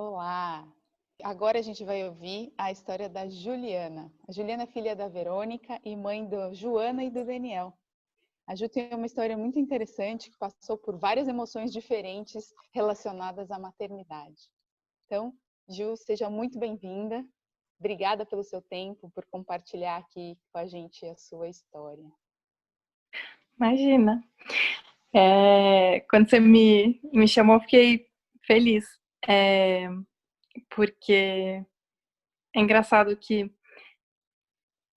Olá! Agora a gente vai ouvir a história da Juliana. A Juliana é filha da Verônica e mãe da Joana e do Daniel. A Ju tem uma história muito interessante que passou por várias emoções diferentes relacionadas à maternidade. Então, Ju, seja muito bem-vinda. Obrigada pelo seu tempo, por compartilhar aqui com a gente a sua história. Imagina. Quando você me chamou, eu fiquei feliz. Porque é engraçado que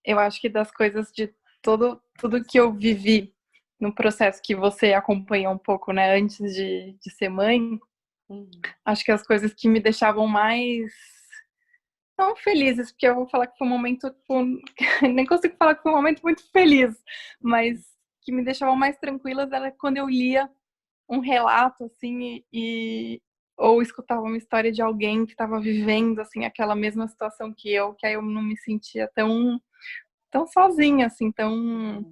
eu acho que das coisas de tudo que eu vivi no processo que você acompanhou um pouco, né, antes de ser mãe, acho que as coisas que me deixavam mais não felizes, porque eu vou falar que foi um momento, tipo, nem consigo falar que foi um momento muito feliz, mas que me deixavam mais tranquilas era quando eu lia um relato, assim, ou escutava uma história de alguém que estava vivendo, assim, aquela mesma situação que aí eu não me sentia tão sozinha, assim, tão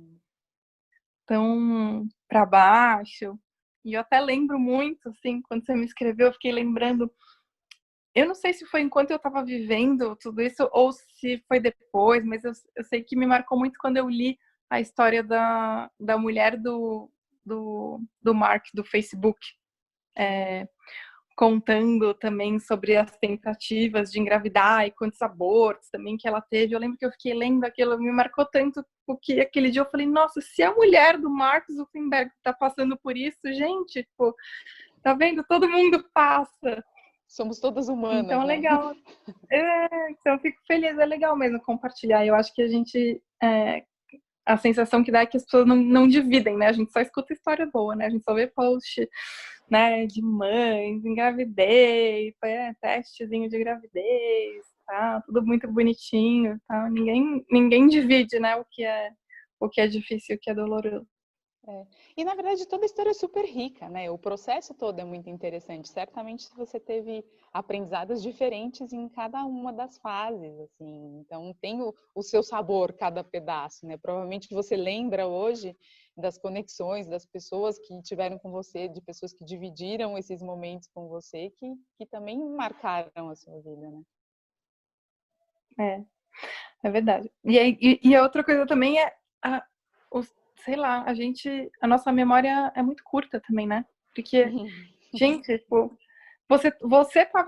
para baixo. E eu até lembro muito, assim, quando você me escreveu, eu fiquei lembrando, eu não sei se foi enquanto eu estava vivendo tudo isso ou se foi depois, mas eu sei que me marcou muito quando eu li a história da mulher do Mark, do Facebook, contando também sobre as tentativas de engravidar e quantos abortos também que ela teve. Eu lembro que eu fiquei lendo aquilo, me marcou tanto, porque aquele dia eu falei, nossa, se a mulher do Mark Zuckerberg tá passando por isso, gente, tipo, tá vendo? Todo mundo passa. Somos todas humanas, Então é né? legal. Então eu fico feliz, é legal mesmo compartilhar. Eu acho que a gente, a sensação que dá é que as pessoas não dividem, né? A gente só escuta história boa, né? A gente só vê post, né, de mães, engravidei, testezinho de gravidez, tá? Tudo muito bonitinho, tá? Ninguém divide, né, o que é difícil, o que é doloroso. E na verdade toda a história é super rica, né? O processo todo é muito interessante. Certamente você teve aprendizados diferentes em cada uma das fases, assim. Então tem o seu sabor cada pedaço, né? Provavelmente você lembra hoje das conexões das pessoas que tiveram com você, de pessoas que dividiram esses momentos com você, que também marcaram a sua vida, né? É, é verdade. E a outra coisa também é, a, sei lá, a nossa memória é muito curta também, né? Porque, gente, tipo, a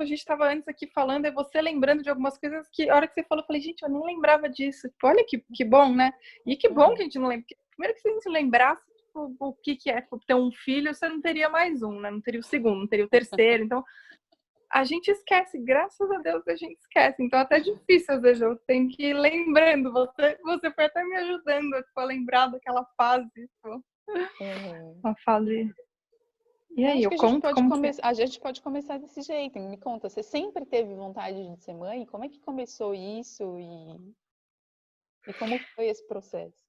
gente estava antes aqui falando, é você lembrando de algumas coisas que, a hora que você falou, eu falei, gente, eu nem lembrava disso. Tipo, olha que bom, né? E que bom que a gente não lembra. Primeiro que se a gente lembrasse, tipo, o que é tipo, ter um filho, você não teria mais um, né? Não teria o segundo, não teria o terceiro. Então, a gente esquece, graças a Deus a gente esquece. Então, até difícil, às vezes, eu tenho que ir lembrando. Você foi até me ajudando tipo, a lembrar daquela fase. Tipo, Uhum. uma fase. E Então, aí, acho eu que a gente conto pode como que é. começar, a gente pode começar desse jeito. Me conta, você sempre teve vontade de ser mãe? Como é que começou isso e como foi esse processo?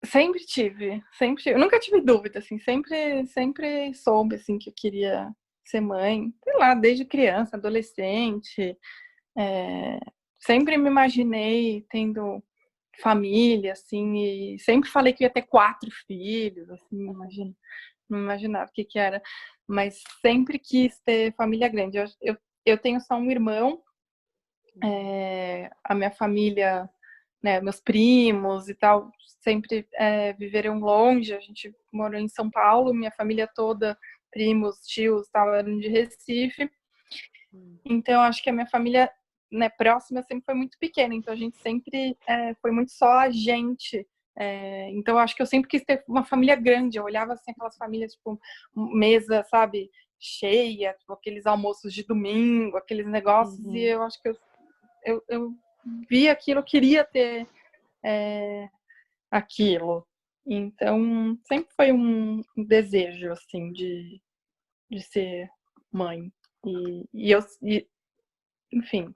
Sempre tive, sempre tive. Eu nunca tive dúvida, assim, sempre soube, assim, que eu queria ser mãe. Sei lá, desde criança, adolescente. é, Sempre me imaginei tendo família, assim, e sempre falei que ia ter 4 filhos, assim, imagina. Não imaginava o que que era. Mas sempre quis ter família grande. Eu tenho só um irmão, a minha família, né, meus primos e tal, sempre viveram longe. A gente morou em São Paulo, minha família toda, primos, tios, tal, eram de Recife. Então, acho que a minha família, né, próxima sempre foi muito pequena. Então, a gente sempre foi muito só a gente. Então, acho que eu sempre quis ter uma família grande. Eu olhava assim aquelas famílias, tipo, mesa, sabe, cheia, tipo, aqueles almoços de domingo, aqueles negócios. E Uhum. eu acho que eu vi aquilo, eu queria ter aquilo. Então, sempre foi um desejo, assim, de ser mãe. Enfim,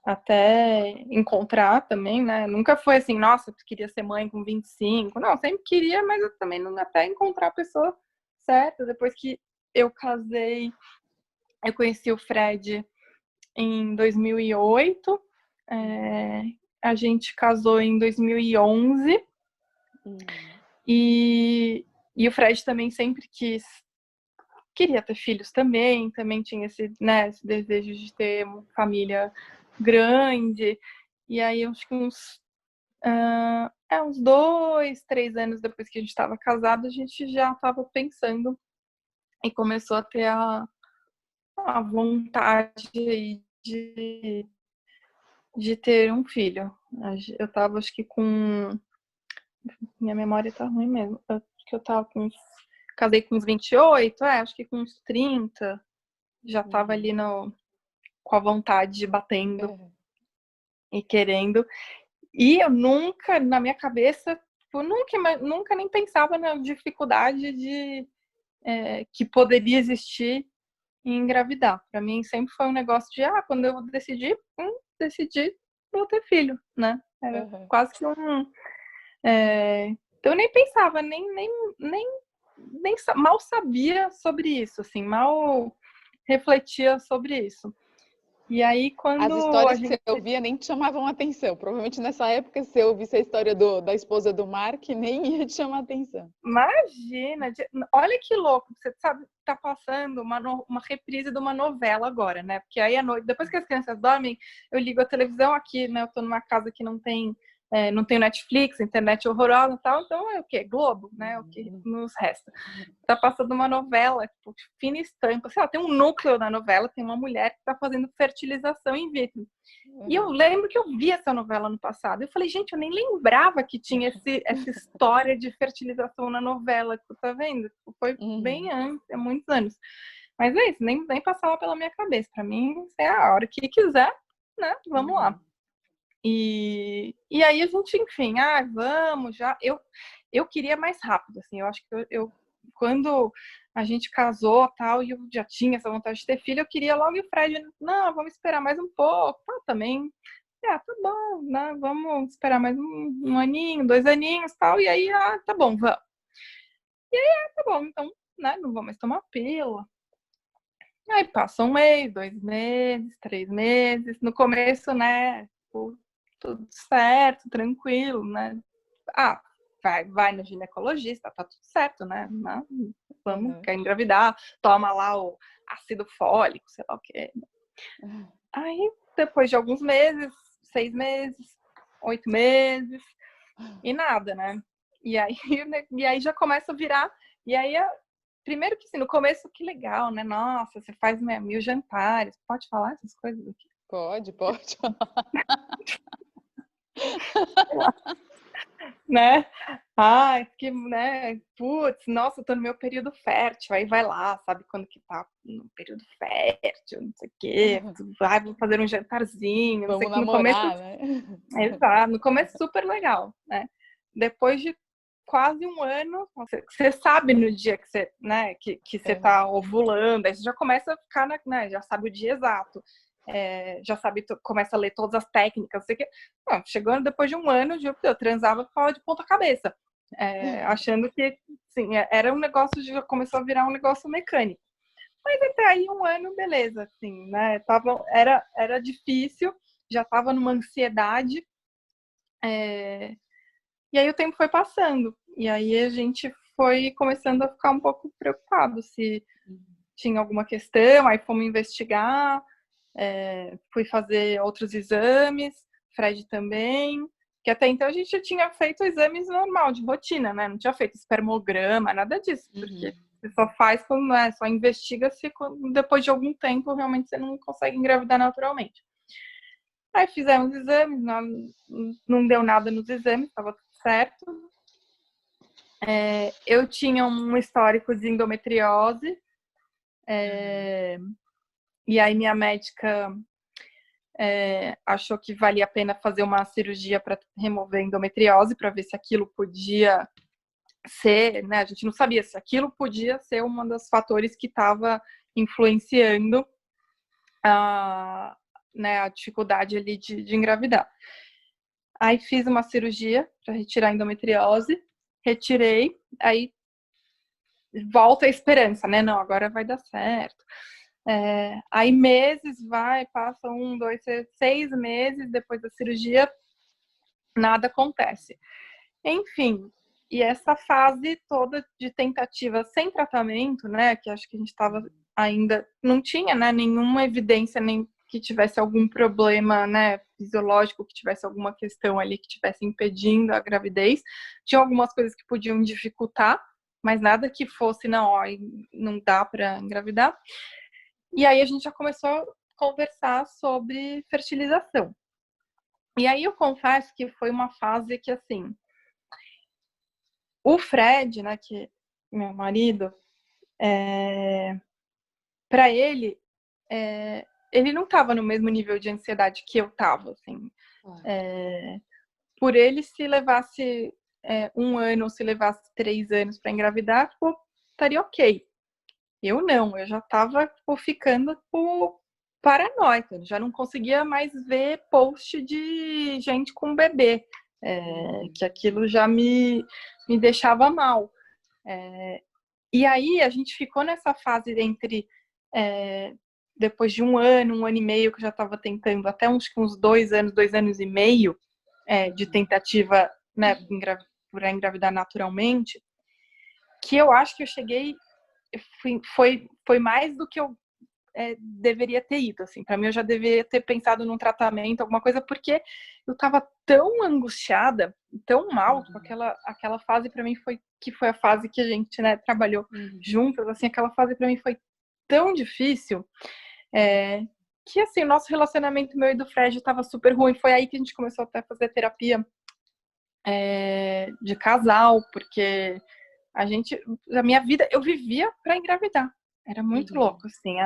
até encontrar também, né? Nunca foi assim, nossa, eu queria ser mãe com 25. Não, sempre queria, mas eu também não até encontrar a pessoa certa. Depois que eu casei, eu conheci o Fred em 2008. É, a gente casou em 2011. Uhum. E o Fred também sempre quis queria ter filhos também tinha esse, né, esse desejo de ter uma família grande. E aí, acho que uns 2, 3 anos depois que a gente estava casado, a gente já estava pensando e começou a ter a vontade de ter um filho. Eu estava, acho que com... Minha memória tá ruim mesmo. Acho que eu tava casei com uns 28, acho que com uns 30 já estava ali com a vontade batendo e querendo. E eu nunca, na minha cabeça, eu nunca nem pensava na dificuldade que poderia existir em engravidar. Para mim sempre foi um negócio de, quando eu decidi, vou ter filho, né? Era quase que então eu nem pensava, nem mal sabia sobre isso, assim, mal refletia sobre isso. E aí, quando as histórias que você ouvia nem te chamavam atenção. Provavelmente nessa época, se você ouvisse a história da esposa do Mark, nem ia te chamar atenção. Imagina! Olha que louco! Você sabe, tá passando uma reprise de uma novela agora, né? Porque aí à noite, depois que as crianças dormem, eu ligo a televisão aqui, né? Eu tô numa casa que não tem Netflix, internet horrorosa e tal, então é o quê? Globo, né? É o que nos resta. Tá passando uma novela, tipo, fina estampa. Sei lá, tem um núcleo da novela, tem uma mulher que tá fazendo fertilização in vitro. E eu lembro que eu vi essa novela no passado. Eu falei, gente, eu nem lembrava que tinha essa história de fertilização na novela. Tu tá vendo? Foi bem antes, há muitos anos. Mas é isso, nem passava pela minha cabeça. Pra mim, é a hora que quiser, né? Vamos lá. E aí a gente, enfim, vamos já. Eu queria mais rápido, assim. Eu acho que quando a gente casou tal, e eu já tinha essa vontade de ter filho, eu queria logo. E o Fred, não, vamos esperar mais um pouco. Também, tá bom, né? Vamos esperar mais um aninho, 2 aninhos tal. E aí, tá bom, vamos. E aí, tá bom, então, né? Não vou mais tomar pílula. Aí passa 1 mês, 2 meses, 3 meses. No começo, né? Tudo certo, tranquilo, né? Vai no ginecologista, tá tudo certo, né? Vamos, quer engravidar, toma lá o ácido fólico, sei lá o quê. Aí, depois de alguns meses, 6 meses, 8 meses, e nada, né? E aí já começa a virar, e aí, primeiro que assim, no começo, que legal, né? Nossa, você faz 1000 jantares, pode falar essas coisas aqui? Pode. Né? Que, né? Putz, nossa, eu tô no meu período fértil. Aí vai lá, sabe quando que tá no período fértil, não sei o quê. Vamos fazer um jantarzinho, não sei o que. No começo, né? Exato, no começo super legal, né? Depois de quase 1 ano, você sabe no dia que você, né, que você tá ovulando, aí você já começa a ficar, né, já sabe o dia exato. Já sabe, começa a ler todas as técnicas, não sei o que. Chegando depois de 1 ano, eu transava e ficava de ponta cabeça, achando que, sim, era um negócio, já começou a virar um negócio mecânico. Mas até aí 1 ano, beleza, assim, né? Era difícil, já estava numa ansiedade, e aí o tempo foi passando, e aí a gente foi começando a ficar um pouco preocupado se tinha alguma questão, aí fomos investigar. Fui fazer outros exames, Fred também, que até então a gente já tinha feito exames normal, de rotina, né? Não tinha feito espermograma, nada disso, porque você só faz quando, só investiga se depois de algum tempo realmente você não consegue engravidar naturalmente. Aí fizemos exames, não deu nada nos exames, estava tudo certo. Eu tinha um histórico de endometriose, e aí minha médica achou que valia a pena fazer uma cirurgia para remover a endometriose, para ver se aquilo podia ser, né? A gente não sabia se aquilo podia ser um dos fatores que estava influenciando a dificuldade ali de engravidar. Aí fiz uma cirurgia para retirar a endometriose, retirei, aí volta a esperança, né? Não, agora vai dar certo. Aí passa 1, 2, 6 meses depois da cirurgia, nada acontece. Enfim, e essa fase toda de tentativa sem tratamento, né, que acho que a gente estava ainda, não tinha, né, nenhuma evidência nem que tivesse algum problema, né, fisiológico, que tivesse alguma questão ali que tivesse impedindo a gravidez. Tinha algumas coisas que podiam dificultar, mas nada que fosse, não, ó, não dá para engravidar. E aí a gente já começou a conversar sobre fertilização. E aí eu confesso que foi uma fase que, assim, o Fred, né, que meu marido, para ele, ele não estava no mesmo nível de ansiedade que eu estava, assim. Por ele, se levasse 1 ano ou se levasse 3 anos para engravidar, tipo, estaria ok. Eu não, eu já estava ficando paranoica, já não conseguia mais ver post de gente com bebê, que aquilo já me deixava mal. E aí a gente ficou nessa fase entre depois de 1 ano e meio que eu já estava tentando, até uns 2 anos, 2 anos e meio de tentativa, né, para engravidar naturalmente, que eu acho que eu cheguei, foi mais do que eu deveria ter ido, assim. Para mim, eu já deveria ter pensado num tratamento, alguma coisa, porque eu estava tão angustiada, tão mal, com aquela fase para mim foi a fase que a gente, né, trabalhou juntas, assim, aquela fase para mim foi tão difícil, que, assim, o nosso relacionamento, meu e do Fred, estava super ruim. Foi aí que a gente começou até a fazer terapia de casal, porque a minha vida, eu vivia para engravidar. Era muito louco, assim,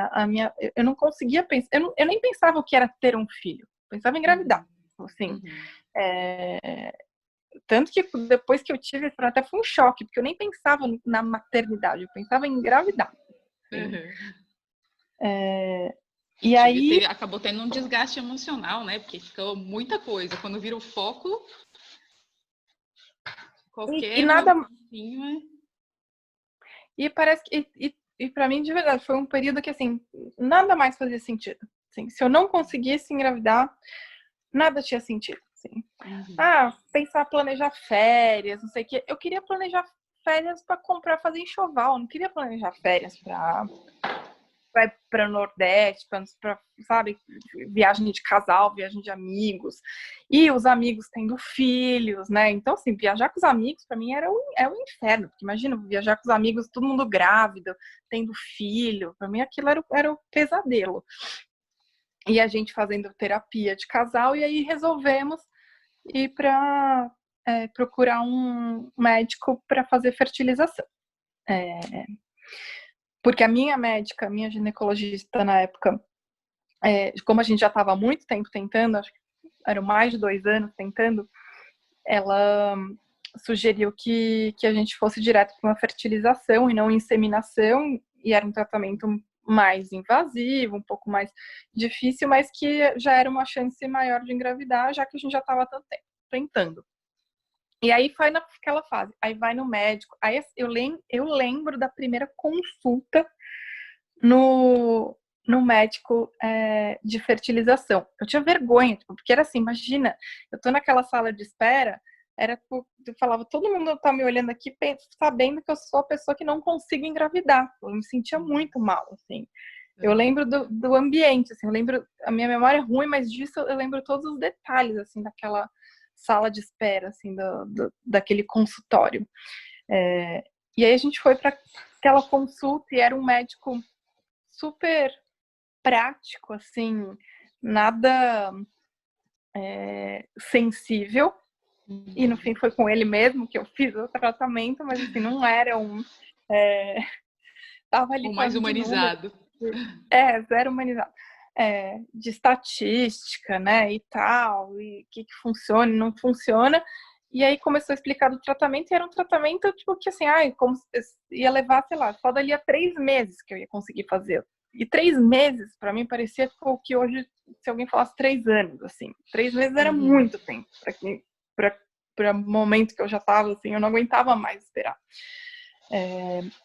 eu não conseguia pensar, eu nem pensava o que era ter um filho, eu pensava em engravidar, assim, tanto que depois que eu tive, até foi um choque, porque eu nem pensava na maternidade, eu pensava em engravidar. E aí... Acabou tendo um desgaste emocional, né, porque ficou muita coisa, quando vira o foco, qualquer nada... E parece que... E para mim, de verdade, foi um período que, assim, nada mais fazia sentido. Assim, se eu não conseguisse engravidar, nada tinha sentido. Assim. Pensar, planejar férias, não sei o quê. Eu queria planejar férias para comprar, fazer enxoval. Não queria planejar férias para o Nordeste, para, sabe, viagem de casal, viagem de amigos. E os amigos tendo filhos, né? Então, assim, viajar com os amigos, para mim, era um inferno. Porque imagina, viajar com os amigos, todo mundo grávido, tendo filho. Para mim, aquilo era o pesadelo. E a gente fazendo terapia de casal, e aí resolvemos ir para procurar um médico para fazer fertilização. Porque a minha médica, a minha ginecologista na época, como a gente já estava há muito tempo tentando, acho que eram mais de 2 anos tentando, ela sugeriu que a gente fosse direto para uma fertilização e não inseminação, e era um tratamento mais invasivo, um pouco mais difícil, mas que já era uma chance maior de engravidar, já que a gente já estava tanto tempo tentando. E aí foi naquela fase, aí vai no médico, aí eu lembro da primeira consulta no médico de fertilização. Eu tinha vergonha, porque era assim, imagina, eu tô naquela sala de espera, eu falava, todo mundo tá me olhando aqui sabendo que eu sou a pessoa que não consigo engravidar. Eu me sentia muito mal, assim. Eu lembro do ambiente, assim, eu lembro, a minha memória é ruim, mas disso eu lembro todos os detalhes, assim, daquela sala de espera, assim, daquele consultório. E aí a gente foi para aquela consulta e era um médico super prático, assim, nada sensível. E no fim foi com ele mesmo que eu fiz o tratamento, mas assim, não era tava ali mais humanizado. Zero humanizado. De estatística, né, e tal, e o que funciona e não funciona. E aí começou a explicar do tratamento, e era um tratamento, tipo, que assim, como ia levar, sei lá, só dali a 3 meses que eu ia conseguir fazer. E 3 meses, para mim, parecia tipo, que hoje, se alguém falasse 3 anos, assim, 3 meses era muito tempo para o momento que eu já estava, assim, eu não aguentava mais esperar.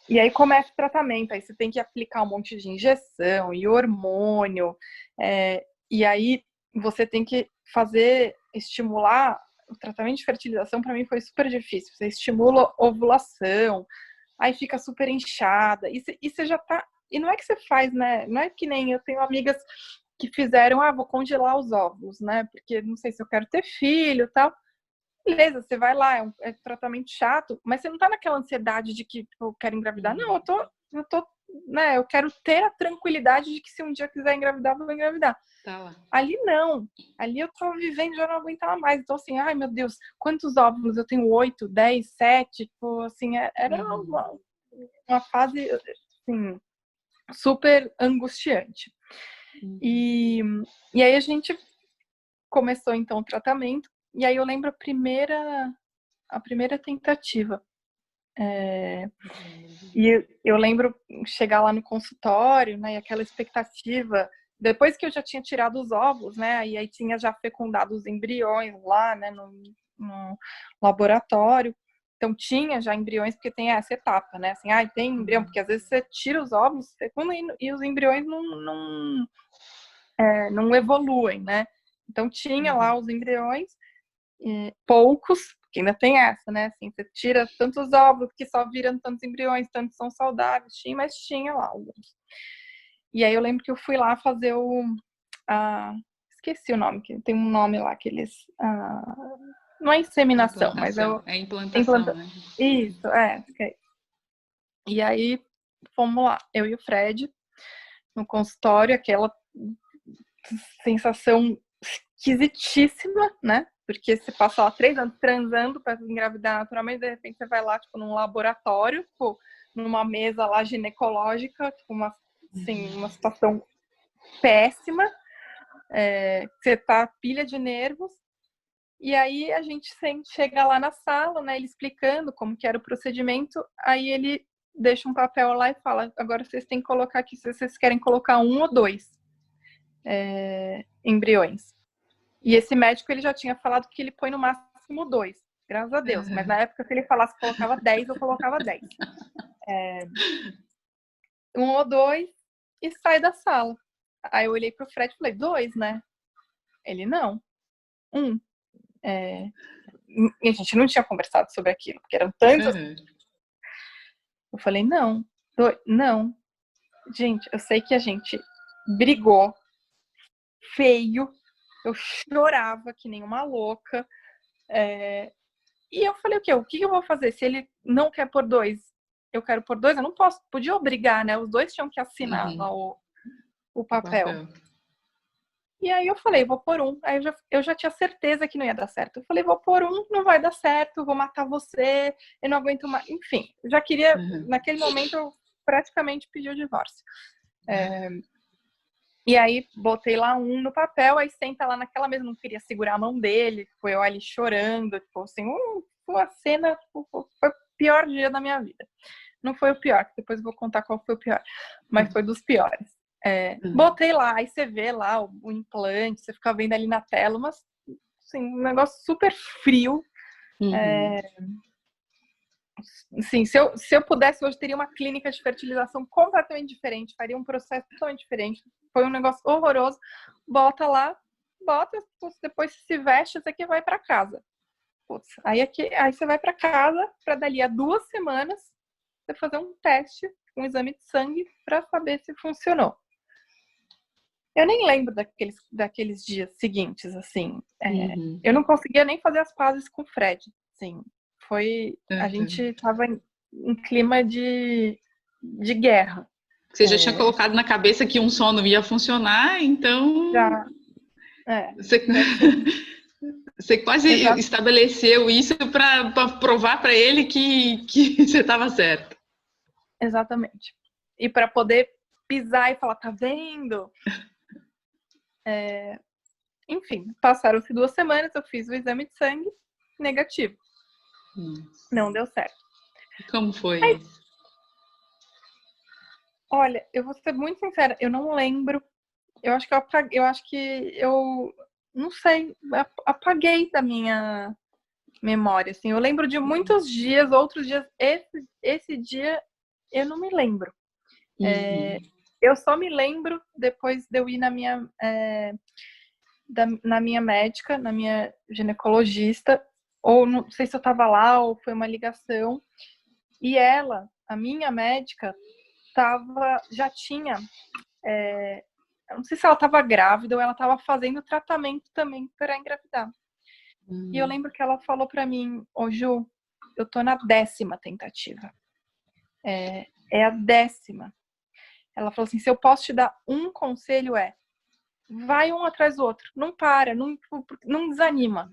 E aí começa o tratamento, aí você tem que aplicar um monte de injeção e hormônio, e aí você tem que estimular o tratamento de fertilização para mim foi super difícil. Você estimula a ovulação, aí fica super inchada, e você já tá... E não é que você faz, né? Não é que nem eu tenho amigas que fizeram, vou congelar os óvulos, né? Porque não sei se eu quero ter filho e tal. Beleza, você vai lá, é um tratamento chato, mas você não tá naquela ansiedade de que eu quero engravidar. Não, eu tô, né? Eu quero ter a tranquilidade de que se um dia eu quiser engravidar, eu vou engravidar. Tá lá. Ali não. Ali eu tava vivendo, já não aguentava mais. Então, assim, ai meu Deus, quantos óvulos? Eu tenho 8, 10, 7. Tipo, assim, era uma fase, assim, super angustiante. E aí a gente começou, então, o tratamento. E aí eu lembro a primeira tentativa. E eu lembro chegar lá no consultório, né, e aquela expectativa, depois que eu já tinha tirado os óvulos, né, e aí tinha já fecundado os embriões lá, né, no laboratório. Então tinha já embriões, porque tem essa etapa, né, assim, tem embrião, porque às vezes você tira os óvulos, fecunda e os embriões não evoluem, né. Então tinha lá os embriões, poucos, que ainda tem essa, né? Assim, você tira tantos óvulos que só viram tantos embriões, tantos são saudáveis, mas tinha lá alguns. E aí eu lembro que eu fui lá fazer esqueci o nome, que tem um nome lá que eles... não é inseminação, mas é implantação, né? Isso, é. E aí fomos lá, eu e o Fred, no consultório, aquela sensação esquisitíssima, né? Porque você passa lá 3 anos transando para engravidar naturalmente, de repente você vai lá, tipo, num laboratório, tipo, numa mesa lá ginecológica, tipo, uma situação péssima, você tá pilha de nervos, e aí a gente chega lá na sala, né, ele explicando como que era o procedimento, aí ele deixa um papel lá e fala, agora vocês têm que colocar aqui, se vocês querem colocar 1 ou 2 embriões. E esse médico, ele já tinha falado que ele põe no máximo 2, graças a Deus. Mas na época, se ele falasse que colocava 10, eu colocava 10. 1 ou 2 e sai da sala. Aí eu olhei pro Fred e falei, 2, né? Ele, não. 1. E a gente não tinha conversado sobre aquilo, porque eram tantos. Eu falei, não. 2, não. Gente, eu sei que a gente brigou feio. Eu chorava que nem uma louca. E eu falei, o que eu vou fazer? Se ele não quer pôr 2, eu quero pôr 2, eu não posso, podia obrigar, né? Os dois tinham que assinar lá o papel. E aí eu falei, vou pôr 1. Aí eu já tinha certeza que não ia dar certo. Eu falei, vou pôr 1, não vai dar certo, vou matar você, eu não aguento mais. Enfim, eu já queria, naquele momento, eu praticamente pedi o divórcio. E aí botei lá 1 no papel, aí senta lá naquela mesa, não queria segurar a mão dele, foi eu ali chorando, tipo assim, uma cena, foi o pior dia da minha vida. Não foi o pior, depois eu vou contar qual foi o pior, mas foi dos piores. Botei lá, aí você vê lá o implante, você fica vendo ali na tela, mas assim, um negócio super frio. Sim, se eu pudesse, hoje teria uma clínica de fertilização completamente diferente, faria um processo totalmente diferente. Foi um negócio horroroso. Bota lá, depois se veste, você que vai para casa. Putz, aí você vai para casa para dali a 2 semanas você fazer um teste, um exame de sangue para saber se funcionou. Eu nem lembro daqueles dias seguintes, assim. Eu não conseguia nem fazer as pazes com o Fred, assim. A gente tava em clima de guerra. Você já tinha colocado na cabeça que um só não ia funcionar, então... Já. Você quase estabeleceu isso para provar para ele que você estava certo. Exatamente. E para poder pisar e falar, tá vendo? Enfim, passaram-se 2 semanas, eu fiz o exame de sangue, negativo. Não deu certo. Como foi? Olha, eu vou ser muito sincera, eu não lembro. Eu acho que eu não sei, apaguei da minha memória, assim. Eu lembro de muitos dias, outros dias, esse dia eu não me lembro. Eu só me lembro depois de eu ir na minha na minha médica, na minha ginecologista, ou não sei se eu estava lá ou foi uma ligação, e ela, a minha médica, já tinha, eu não sei se ela estava grávida ou ela estava fazendo tratamento também para engravidar. E eu lembro que ela falou para mim, ô Ju, eu tô na 10ª tentativa. É a 10ª. Ela falou assim, se eu posso te dar um conselho vai um atrás do outro. Não para, não desanima.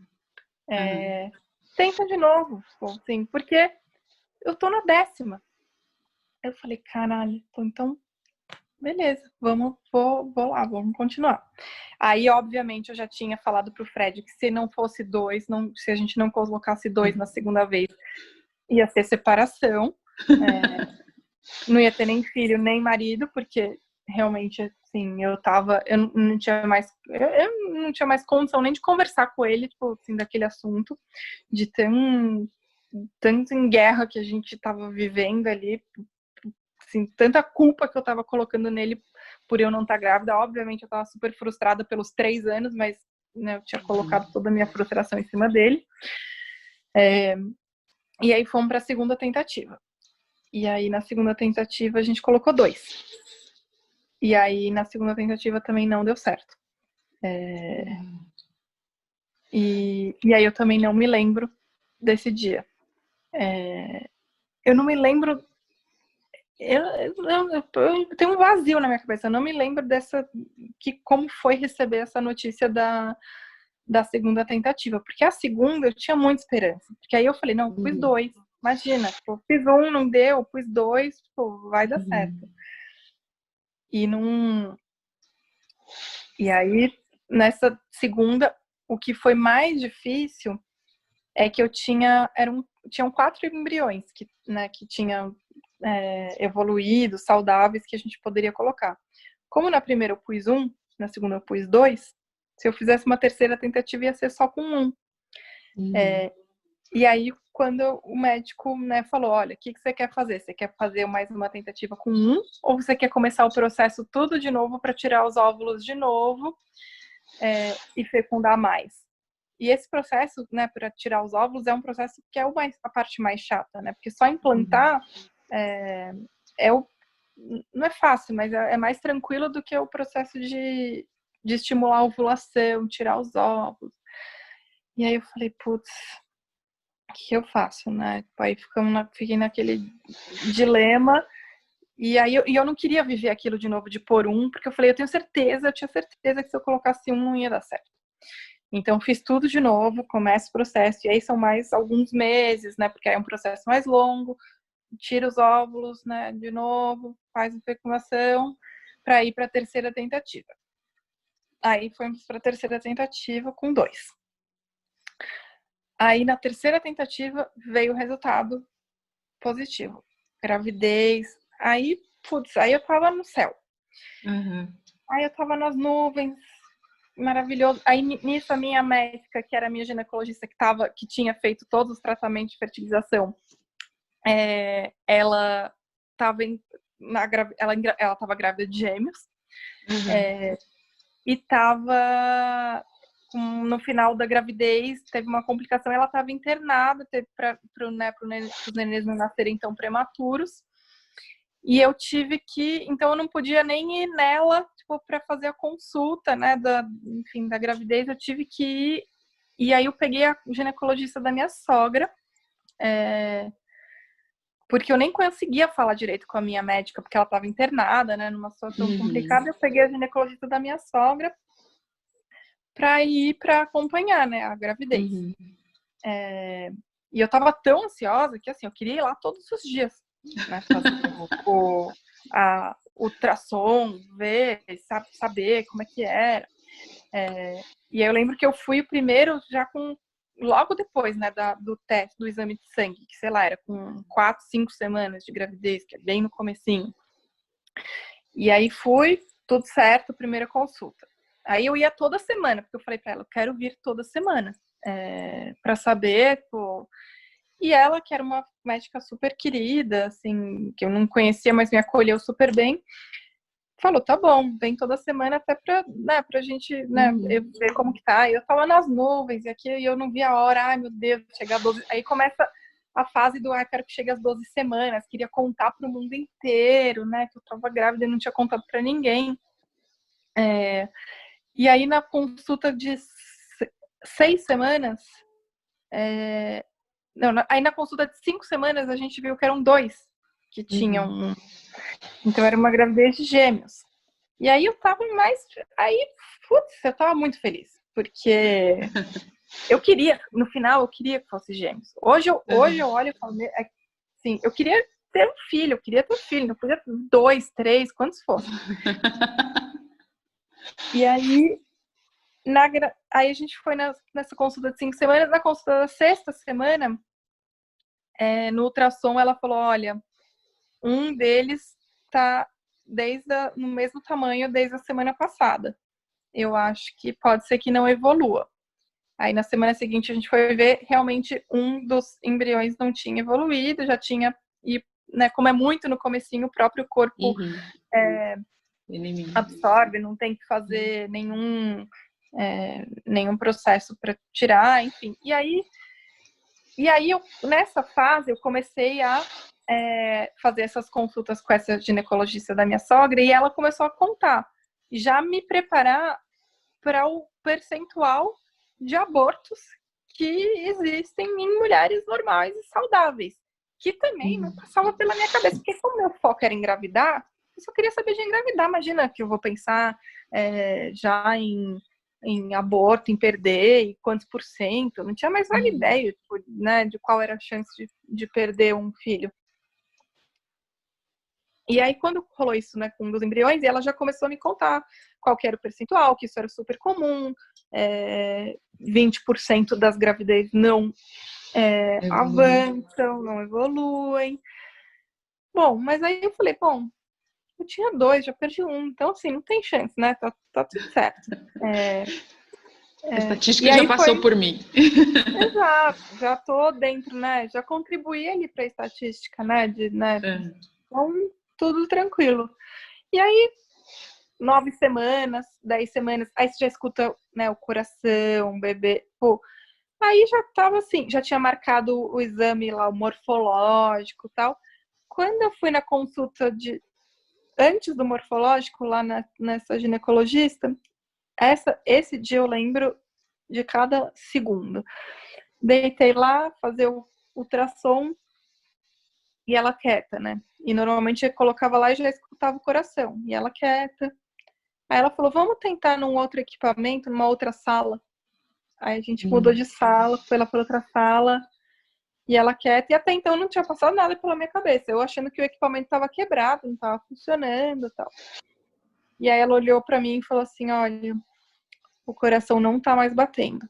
Tenta de novo, assim, porque eu tô na 10ª. Eu falei, caralho, então, beleza, vou lá, vamos continuar. Aí, obviamente, eu já tinha falado pro Fred que se não fosse 2, se a gente não colocasse 2 na segunda vez, ia ter separação. Não ia ter nem filho, nem marido, porque realmente, assim, eu não tinha mais condição nem de conversar com ele, tipo, assim, daquele assunto, de tanto em guerra que a gente tava vivendo ali, assim, tanta culpa que eu tava colocando nele por eu não estar grávida. Obviamente eu tava super frustrada pelos 3 anos, mas, né, eu tinha colocado toda a minha frustração em cima dele. E aí fomos para a segunda tentativa. E aí na segunda tentativa a gente colocou 2. E aí na segunda tentativa também não deu certo. E aí eu também não me lembro desse dia. Eu não me lembro. Eu tenho um vazio na minha cabeça. Eu não me lembro como foi receber essa notícia da segunda tentativa. Porque a segunda eu tinha muita esperança. Porque aí eu falei, não, pus 2. Imagina, tipo, fiz 1, não deu, pus 2, tipo, vai dar certo. E não. E aí, nessa segunda, o que foi mais difícil é que tinham 4 embriões que tinham evoluído, saudáveis, que a gente poderia colocar. Como na primeira eu pus 1, na segunda eu pus 2, se eu fizesse uma terceira tentativa ia ser só com 1. E aí, quando o médico, né, falou, olha, o que você quer fazer? Você quer fazer mais uma tentativa com 1? Ou você quer começar o processo tudo de novo para tirar os óvulos de novo e fecundar mais? E esse processo, né, para tirar os óvulos é um processo que é a parte mais chata, né? Porque só implantar não é fácil, mas é mais tranquilo do que o processo de estimular a ovulação, tirar os óvulos. E aí eu falei, putz, o que eu faço, né? Aí fiquei naquele dilema. E aí eu não queria viver aquilo de novo, de pôr 1, porque eu falei, eu tinha certeza que se eu colocasse 1 não ia dar certo. Então, fiz tudo de novo, começo o processo, e aí são mais alguns meses, né, porque é um processo mais longo, tira os óvulos, né, de novo, faz a fecundação, para ir para a terceira tentativa. Aí, fomos para a terceira tentativa com 2. Aí, na terceira tentativa, veio o resultado positivo. Gravidez, aí eu tava no céu. Aí eu tava nas nuvens, maravilhoso. Aí nisso a minha médica, que era a minha ginecologista, que tinha feito todos os tratamentos de fertilização, ela estava grávida de gêmeos e estava no final da gravidez, teve uma complicação, ela estava internada, teve para os nenéns não nascerem tão prematuros. E eu tive então eu não podia nem ir nela, tipo, para fazer a consulta, né, da gravidez, eu tive que ir. E aí eu peguei a ginecologista da minha sogra, porque eu nem conseguia falar direito com a minha médica, porque ela estava internada, né, numa situação complicada. Eu peguei a ginecologista da minha sogra para ir para acompanhar, né, a gravidez. E eu estava tão ansiosa que, assim, eu queria ir lá todos os dias, né, fazer o ultrassom, ver, saber como é que era. E aí eu lembro que eu fui o primeiro já logo depois, né, do teste, do exame de sangue, que sei lá, era com 4, 5 semanas de gravidez, que é bem no comecinho. E aí fui, tudo certo, primeira consulta. Aí eu ia toda semana, porque eu falei pra ela, eu quero vir toda semana, pra saber, pô. E ela, que era uma médica super querida, assim, que eu não conhecia, mas me acolheu super bem, falou, tá bom, vem toda semana até pra gente, né, ver como que tá. Eu tava nas nuvens, e aqui eu não vi a hora, ai meu Deus, chegar a 12. Aí começa a fase do, quero que chegue às 12 semanas, queria contar pro mundo inteiro, né, que eu tava grávida e não tinha contado pra ninguém. E aí na consulta de 6 semanas, aí na consulta de 5 semanas a gente viu que eram 2 que tinham, então era uma gravidez de gêmeos. E aí eu tava eu tava muito feliz, porque eu queria, no final, eu queria que fosse gêmeos. Hoje eu olho e falo, assim, eu queria ter um filho, não podia ter 2, 3, quantos fossem. E aí, aí a gente foi nessa consulta de 5 semanas, na consulta da 6ª semana, no ultrassom ela falou, olha, um deles tá no mesmo tamanho desde a semana passada. Eu acho que pode ser que não evolua. Aí na semana seguinte a gente foi ver, realmente um dos embriões não tinha evoluído, já tinha, e né, como é muito no comecinho, o próprio corpo absorve, não tem que fazer nenhum processo para tirar, enfim. E aí nessa fase eu comecei a fazer essas consultas com essa ginecologista da minha sogra, e ela começou a contar, já me preparar para o percentual de abortos que existem em mulheres normais e saudáveis, que também não passava pela minha cabeça, porque como meu foco era engravidar, eu só queria saber de engravidar. Imagina que eu vou pensar já em aborto, em perder, e quantos por cento, não tinha mais vaga ideia, né, de qual era a chance de perder um filho. E aí, quando rolou isso, né, com um dos embriões, ela já começou a me contar qual que era o percentual, que isso era super comum, 20% das gravidez não avançam, não evoluem. Bom, mas aí eu falei, bom, eu tinha 2, já perdi um, então assim, não tem chance, né, tá tudo certo. A estatística já passou por mim. Exato, já tô dentro, né, já contribuí ali pra estatística, né, então tudo tranquilo. E aí, 9 semanas, 10 semanas, aí você já escuta, né, o coração, o bebê, pô. Aí já tava assim, já tinha marcado o exame lá, o morfológico e tal. Quando eu fui na consulta antes do morfológico, lá nessa ginecologista, esse dia eu lembro de cada segundo. Deitei lá, fazer o ultrassom, e ela quieta, né? E normalmente eu colocava lá e já escutava o coração, e ela quieta. Aí ela falou, vamos tentar num outro equipamento, numa outra sala. Aí a gente mudou de sala, foi lá para outra sala, e ela quieta. E até então não tinha passado nada pela minha cabeça. Eu achando que o equipamento estava quebrado, não estava funcionando e tal. E aí ela olhou para mim e falou assim, olha, o coração não tá mais batendo.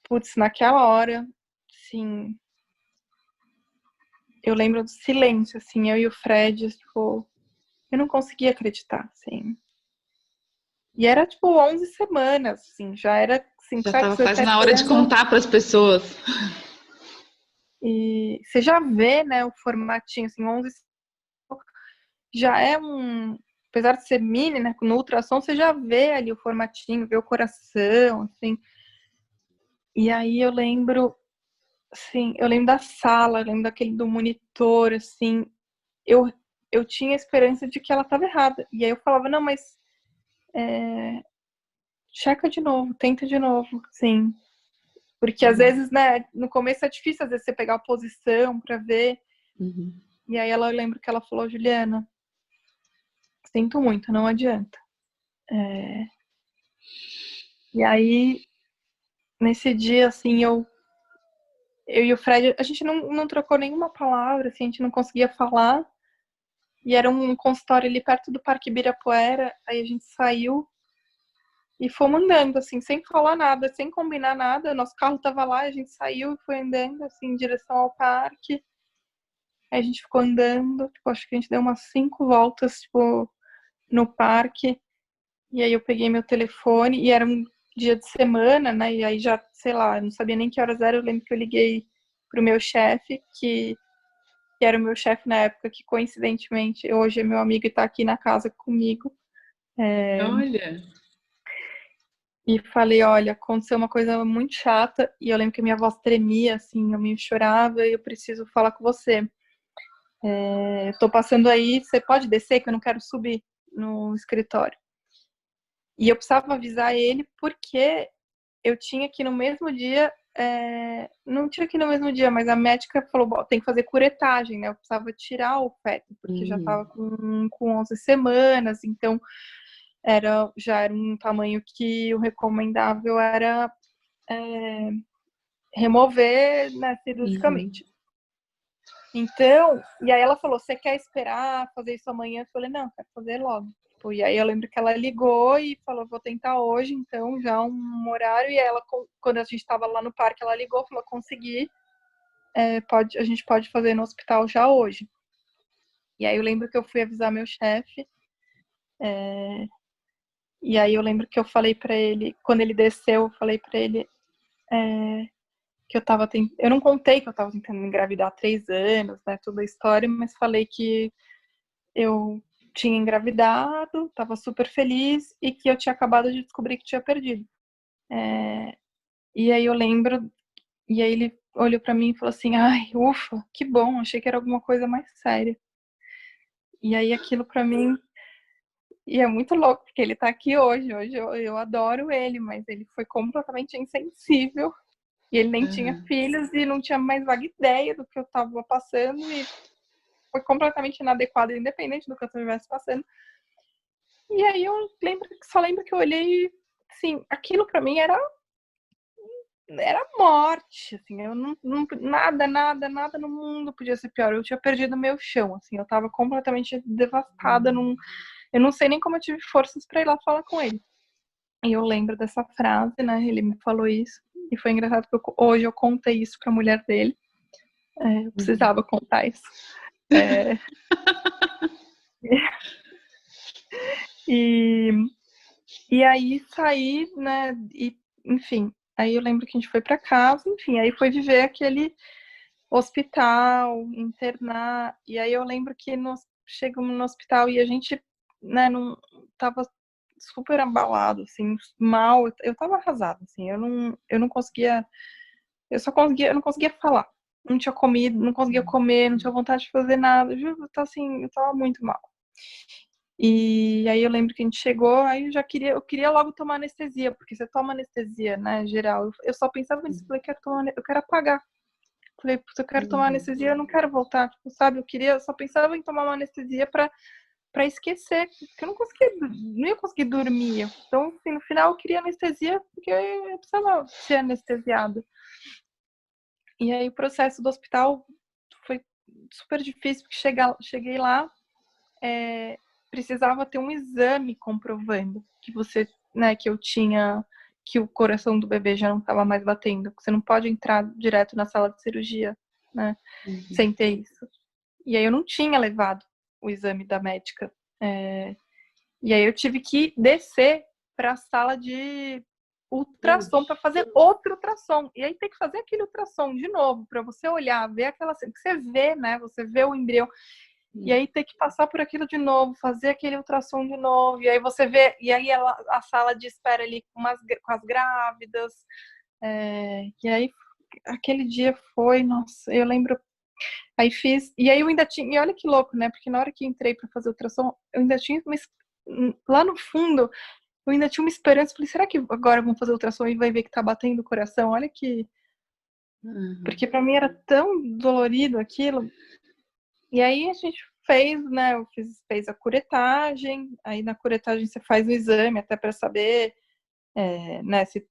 Putz, naquela hora, sim, eu lembro do silêncio, assim, eu e o Fred, tipo, eu não conseguia acreditar, assim. E era, tipo, 11 semanas, assim, já era... Assim, já estava quase na hora de contar para as pessoas. E você já vê, né, o formatinho, assim, 11 já é apesar de ser mini, né, no ultrassom você já vê ali o formatinho, vê o coração, assim. E aí eu lembro, assim, eu lembro da sala, eu lembro do monitor, assim, eu tinha esperança de que ela estava errada. E aí eu falava, não, mas checa de novo, tenta de novo, sim. Porque às vezes, né, no começo é difícil, às vezes, você pegar a posição pra ver. E aí eu lembro que ela falou, Juliana, sinto muito, não adianta. E aí, nesse dia, assim, eu e o Fred, a gente não trocou nenhuma palavra, assim, a gente não conseguia falar. E era um consultório ali perto do Parque Ibirapuera, aí a gente saiu e fomos andando, assim, sem falar nada, sem combinar nada. Nosso carro tava lá, a gente saiu e foi andando, assim, em direção ao parque. Aí a gente ficou andando, tipo, acho que a gente deu umas 5 voltas, tipo, no parque. E aí eu peguei meu telefone, e era um dia de semana, né, e aí já, sei lá, eu não sabia nem que horas era. Eu lembro que eu liguei pro meu chefe, que que era o meu chefe na época, que coincidentemente hoje é meu amigo e tá aqui na casa comigo. Olha. E falei, olha, aconteceu uma coisa muito chata, e eu lembro que minha voz tremia, assim, eu meio chorava, e eu preciso falar com você. Eu tô passando aí, você pode descer, que eu não quero subir no escritório. E eu precisava avisar ele, porque eu tinha que no mesmo dia, não tinha que no mesmo dia, mas a médica falou, bom, tem que fazer curetagem, né? Eu precisava tirar o feto, porque já tava com 11 semanas, então já era um tamanho que o recomendável era remover, né, cirurgicamente. Então, e aí ela falou, você quer esperar fazer isso amanhã? Eu falei, não, quero fazer logo. E aí eu lembro que ela ligou e falou, vou tentar hoje, então já um horário. E ela, quando a gente estava lá no parque, ela ligou, falou, consegui, a gente pode fazer no hospital já hoje. E aí eu lembro que eu fui avisar meu chefe, e aí eu lembro que eu falei para ele, quando ele desceu, eu falei para ele que eu não contei que eu estava tentando engravidar há 3 anos, né, toda a história, mas falei que eu tinha engravidado, estava super feliz e que eu tinha acabado de descobrir que tinha perdido. E aí eu lembro, e aí ele olhou para mim e falou assim, ai, ufa, que bom, achei que era alguma coisa mais séria. E aí aquilo para mim, e é muito louco, porque ele tá aqui hoje eu adoro ele, mas ele foi completamente insensível, e ele nem tinha filhos e não tinha mais vaga ideia do que eu estava passando, e foi completamente inadequado, independente do que eu estivesse passando. E aí eu só lembro que eu olhei, assim, aquilo pra mim era morte, assim, eu não nada no mundo podia ser pior. Eu tinha perdido meu chão, assim, eu tava completamente devastada, eu não sei nem como eu tive forças pra ir lá falar com ele. E eu lembro dessa frase, né, ele me falou isso, e foi engraçado que hoje eu contei isso pra mulher dele, eu precisava contar isso. E aí saí, né, e enfim, aí eu lembro que a gente foi para casa, enfim, aí foi viver aquele hospital, internar, e aí eu lembro que chegamos no hospital e a gente, né, não tava super abalado, assim, mal, eu tava arrasada, assim, eu não conseguia, eu não conseguia falar, não tinha comido, não conseguia comer, não tinha vontade de fazer nada, juro, assim, eu tava muito mal. E aí eu lembro que a gente chegou, aí eu queria logo tomar anestesia, porque você toma anestesia, né, geral. Eu só pensava nisso, falei, eu quero apagar. Falei, putz, eu quero tomar anestesia, eu não quero voltar, tipo, sabe? Eu só pensava em tomar uma anestesia pra esquecer, porque eu não ia conseguir dormir. Então, assim, no final eu queria anestesia, porque eu precisava ser anestesiada. E aí o processo do hospital foi super difícil, porque cheguei lá, precisava ter um exame comprovando que você, né, que eu tinha, que o coração do bebê já não estava mais batendo. Você não pode entrar direto na sala de cirurgia, né, sem ter isso. E aí eu não tinha levado o exame da médica. E aí eu tive que descer para a sala de ultrassom para fazer outro ultrassom. E aí tem que fazer aquele ultrassom de novo para você olhar, ver aquela, que você vê, né? Você vê o embrião. E aí tem que passar por aquilo de novo, fazer aquele ultrassom de novo, e aí você vê, e aí a sala de espera ali com as grávidas, e aí aquele dia foi, nossa, eu lembro, aí fiz, e aí eu ainda tinha, e olha que louco, né, porque na hora que entrei para fazer o ultrassom, eu ainda tinha lá no fundo, eu ainda tinha uma esperança, falei, será que agora vão fazer o ultrassom e vai ver que tá batendo o coração? Olha que, porque para mim era tão dolorido aquilo. E aí a gente fez, né? Fez a curetagem, aí na curetagem você faz o exame até para saber, né, se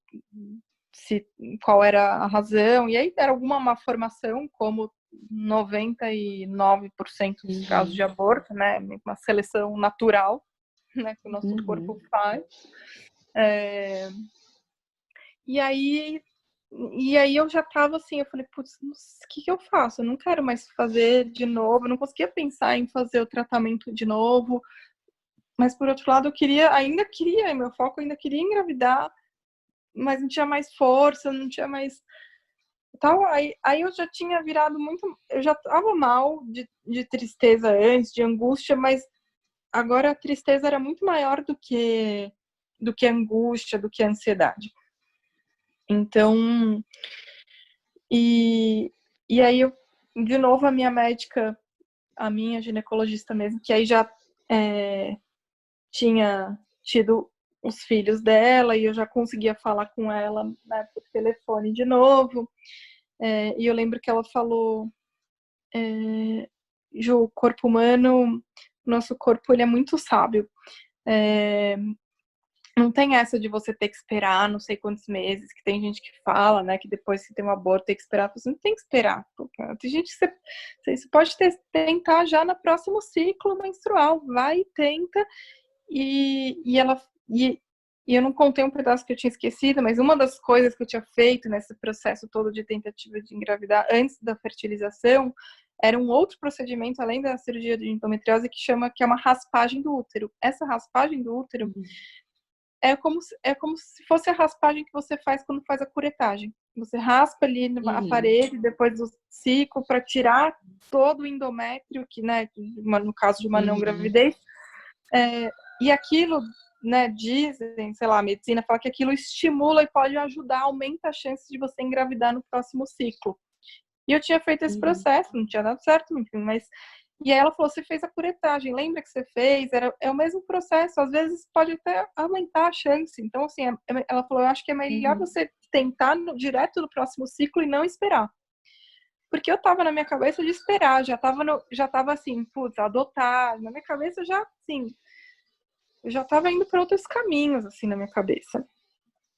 qual era a razão. E aí era alguma malformação, como 99% dos casos de aborto, né? Uma seleção natural, né? Que o nosso corpo faz. E aí eu já tava assim, eu falei, putz, o que eu faço? Eu não quero mais fazer de novo, eu não conseguia pensar em fazer o tratamento de novo, mas por outro lado ainda queria, meu foco ainda queria engravidar, mas não tinha mais força, não tinha mais... Aí eu já tinha virado muito... Eu já estava mal de tristeza antes, de angústia, mas agora a tristeza era muito maior do que a angústia, do que a ansiedade. Então... E aí, de novo, a minha médica, a minha ginecologista mesmo, que aí já tinha tido os filhos dela e eu já conseguia falar com ela, né, por telefone de novo. E eu lembro que ela falou, Ju, o corpo humano, nosso corpo, ele é muito sábio. Não tem essa de você ter que esperar não sei quantos meses, que tem gente que fala, né, que depois que tem um aborto tem que esperar. Você não tem que esperar. Tem gente que você pode tentar já no próximo ciclo menstrual. Vai e tenta. E eu não contei um pedaço que eu tinha esquecido, mas uma das coisas que eu tinha feito nesse processo todo de tentativa de engravidar antes da fertilização era um outro procedimento, além da cirurgia de endometriose, que é uma raspagem do útero. Essa raspagem do útero é como se fosse a raspagem que você faz quando faz a curetagem. Você raspa ali a parede depois do ciclo para tirar todo o endométrio, que, né, no caso de uma não gravidez. E aquilo, né, dizem, sei lá, a medicina fala que aquilo estimula e pode ajudar, aumenta a chance de você engravidar no próximo ciclo. E eu tinha feito esse processo, não tinha dado certo, enfim, mas... E aí ela falou, você fez a curetagem, lembra que você fez? É o mesmo processo, às vezes pode até aumentar a chance. Então, assim, ela falou, eu acho que é melhor você tentar direto no próximo ciclo e não esperar. Porque eu tava na minha cabeça de esperar, já tava assim, putz, adotar. Na minha cabeça já, assim, eu já tava indo para outros caminhos, assim, na minha cabeça.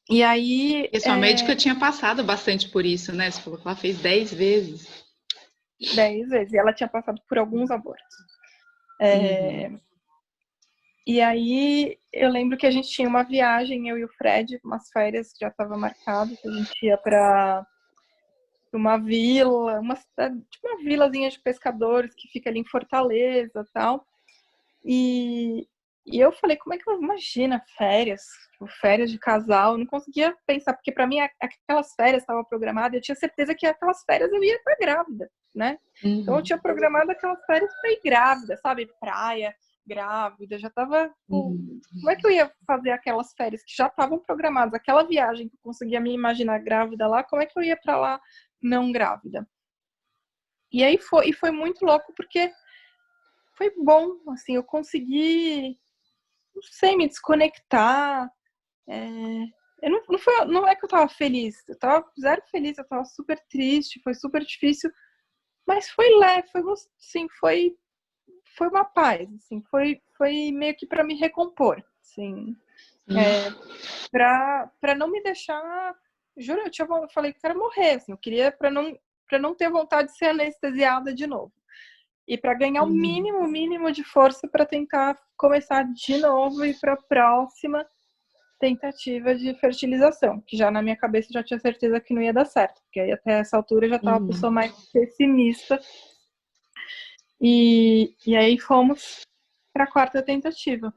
E aí... E sua médica tinha passado bastante por isso, né? Você falou que ela fez 10 vezes. 10 vezes. E ela tinha passado por alguns abortos. E aí, eu lembro que a gente tinha uma viagem, eu e o Fred, umas férias que já estava marcado, que a gente ia para uma vila, uma cidade, tipo uma vilazinha de pescadores que fica ali em Fortaleza e tal. E eu falei, como é que eu imagino férias? Tipo, férias de casal, eu não conseguia pensar, porque para mim aquelas férias estavam programadas, eu tinha certeza que aquelas férias eu ia estar grávida, né? Então eu tinha programado aquelas férias para ir grávida, sabe? Praia, grávida, já tava... Como é que eu ia fazer aquelas férias que já estavam programadas? Aquela viagem que eu conseguia me imaginar grávida lá, como é que eu ia para lá não grávida? E aí foi muito louco, porque foi bom, assim, eu consegui, não sei, me desconectar. Não é que eu tava feliz, eu tava zero feliz, eu tava super triste, foi super difícil, mas foi leve, assim, foi uma paz, assim, foi meio que para me recompor, assim, para não me deixar, juro, eu falei que eu quero morrer, assim, eu queria para não ter vontade de ser anestesiada de novo. E para ganhar o mínimo de força para tentar começar de novo e para a próxima tentativa de fertilização, que já na minha cabeça já tinha certeza que não ia dar certo, porque aí até essa altura eu já estava uma pessoa mais pessimista. E aí fomos para a quarta tentativa.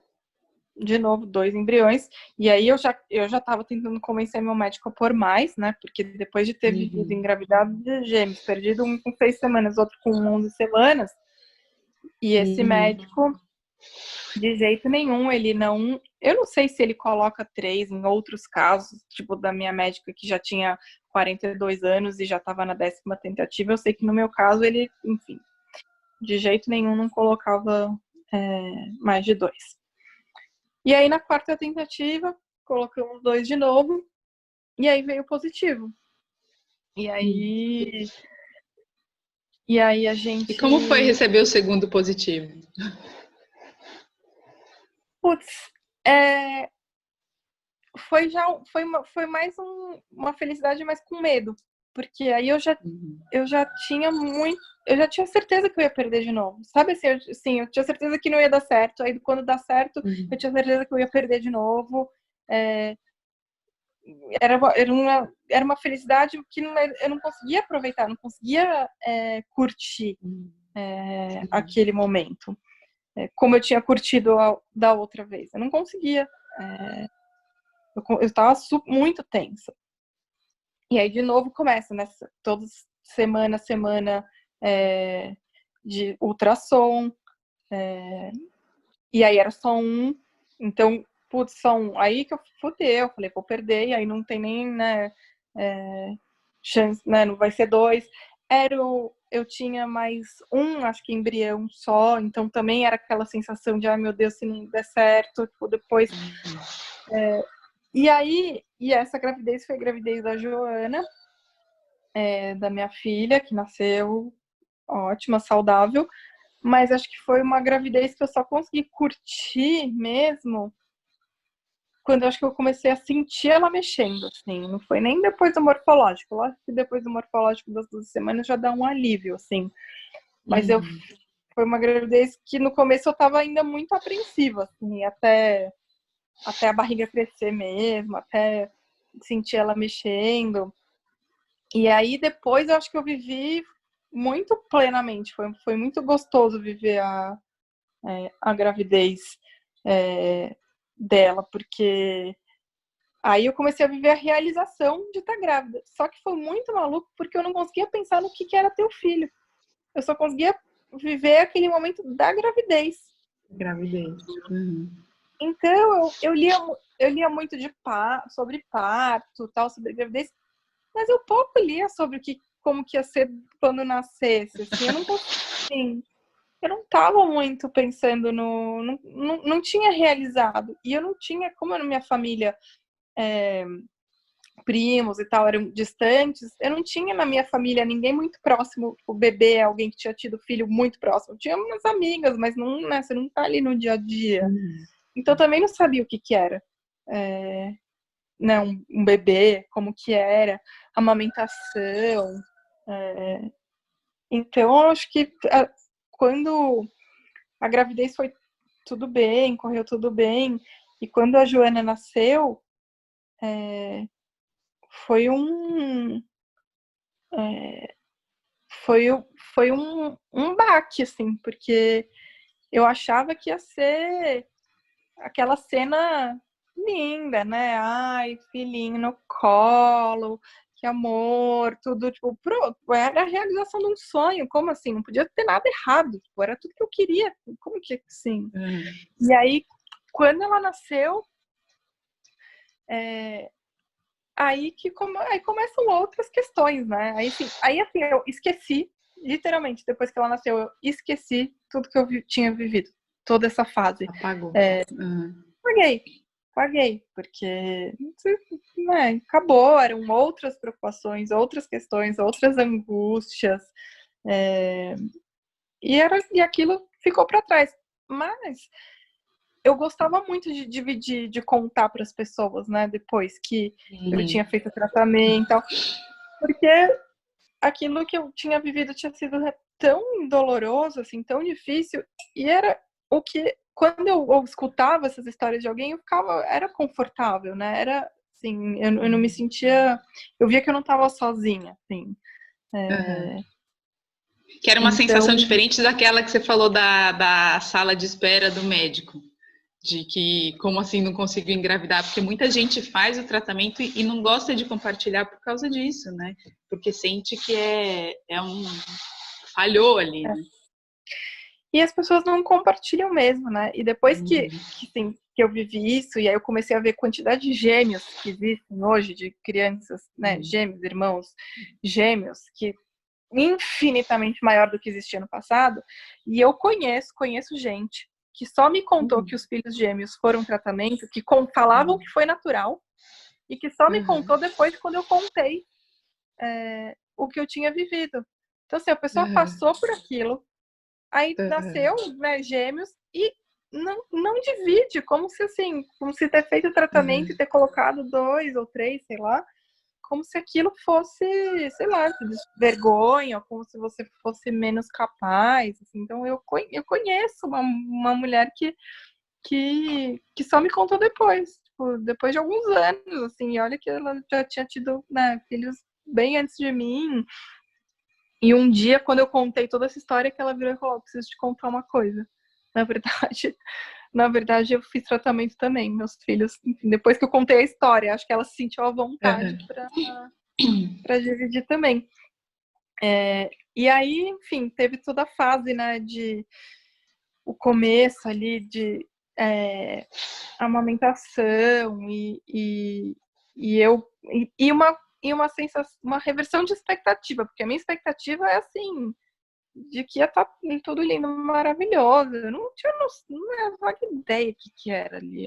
De novo, 2 embriões. E aí eu já estava tentando convencer meu médico a pôr mais, né? Porque depois de ter vivido engravidado de gêmeos, perdido um com 6 semanas, outro com 11 semanas, e esse médico, de jeito nenhum, ele não... Eu não sei se ele coloca 3 em outros casos, tipo da minha médica que já tinha 42 anos e já estava na 10ª tentativa. Eu sei que no meu caso ele, enfim, de jeito nenhum não colocava mais de 2. E aí na quarta tentativa, colocamos 2 de novo, e aí veio positivo. E aí a gente... E como foi receber o segundo positivo? Putz, foi mais uma felicidade, mas com medo. Porque aí eu já tinha certeza que eu ia perder de novo. Sabe assim, eu tinha certeza que não ia dar certo. Aí quando dá certo, eu tinha certeza que eu ia perder de novo. Era uma felicidade que eu não conseguia aproveitar, não conseguia curtir aquele momento. Como eu tinha curtido da outra vez. Eu não conseguia. Eu estava muito tensa. E aí, de novo, começa, né? Todas semana, de ultrassom. E aí era só um. Então, putz, só um. Aí que eu fudei, eu falei, vou perder, e aí não tem nem, né, chance, né? Não vai ser dois. Eu tinha mais um, acho que embrião só, então também era aquela sensação de, ai meu Deus, se não der certo, tipo, depois. E essa gravidez foi a gravidez da Joana, da minha filha, que nasceu ótima, saudável, mas acho que foi uma gravidez que eu só consegui curtir mesmo quando eu acho que eu comecei a sentir ela mexendo, assim, não foi nem depois do morfológico, lógico que depois do morfológico das 12 semanas já dá um alívio, assim, mas foi uma gravidez que no começo eu tava ainda muito apreensiva, assim, até a barriga crescer mesmo, até sentir ela mexendo. E aí depois eu acho que eu vivi muito plenamente, foi muito gostoso viver a gravidez dela, porque aí eu comecei a viver a realização de estar grávida. Só que foi muito maluco porque eu não conseguia pensar no que era ter o filho. Eu só conseguia viver aquele momento da gravidez. Gravidez. Então eu lia muito sobre parto, tal, sobre gravidez, mas eu pouco lia sobre como que ia ser quando nascesse. Assim, eu não assim, eu não estava muito pensando não tinha realizado. E eu não tinha, como na minha família primos e tal eram distantes, eu não tinha na minha família ninguém muito próximo, o bebê, alguém que tinha tido filho muito próximo. Tinha umas amigas, mas não, né, você não tá ali no dia a dia. Então eu também não sabia o que era. Né, um bebê, como que era, amamentação. Então, eu acho que quando a gravidez foi tudo bem, correu tudo bem, e quando a Joana nasceu, foi um foi, foi um baque, assim, porque eu achava que ia ser aquela cena linda, né? Ai, filhinho no colo, que amor, tudo, tipo, pronto, era a realização de um sonho, como assim? Não podia ter nada errado, tipo, era tudo que eu queria, como que assim? E aí, quando ela nasceu, aí começam outras questões, né? Aí assim, eu esqueci, literalmente, depois que ela nasceu, eu esqueci tudo que eu tinha vivido, toda essa fase. Apagou. Paguei, porque né, acabou, eram outras preocupações, outras questões, outras angústias, e aquilo ficou para trás. Mas eu gostava muito de dividir, de contar para as pessoas, né, depois que eu tinha feito o tratamento, porque aquilo que eu tinha vivido tinha sido tão doloroso, assim, tão difícil, e era o que, quando eu escutava essas histórias de alguém, era confortável, né, era, assim, eu não me sentia, eu via que eu não estava sozinha, assim. Que era uma Então, sensação diferente daquela que você falou da sala de espera do médico. De que, como assim, não consigo engravidar? Porque muita gente faz o tratamento e não gosta de compartilhar por causa disso, né? Porque sente que falhou ali, né? E as pessoas não compartilham mesmo, né? E depois que eu vivi isso, e aí eu comecei a ver a quantidade de gêmeos que existem hoje, de crianças, né? Gêmeos, irmãos, gêmeos, que infinitamente maior do que existia no passado. E eu conheço gente que só me contou que os filhos gêmeos foram tratamento, que falavam que foi natural, e que só me contou depois de quando eu contei o que eu tinha vivido. Então, assim, a pessoa passou por aquilo, aí nasceu, né, gêmeos, e não divide, como se ter feito o tratamento e ter colocado 2 ou 3, sei lá, como se aquilo fosse, sei lá, vergonha, como se você fosse menos capaz. Assim. Então, eu conheço uma mulher que só me contou depois, tipo, depois de alguns anos, assim, e olha que ela já tinha tido, né, filhos bem antes de mim. E um dia, quando eu contei toda essa história, que ela virou e falou: preciso te contar uma coisa. Na verdade, eu fiz tratamento também, meus filhos. Enfim, depois que eu contei a história, acho que ela se sentiu à vontade para dividir também. E aí, enfim, teve toda a fase, né, de o começo ali de amamentação uma sensação, uma reversão de expectativa, porque a minha expectativa é assim, de que ia estar tudo lindo, maravilhoso. Eu não tinha vaga ideia que era ali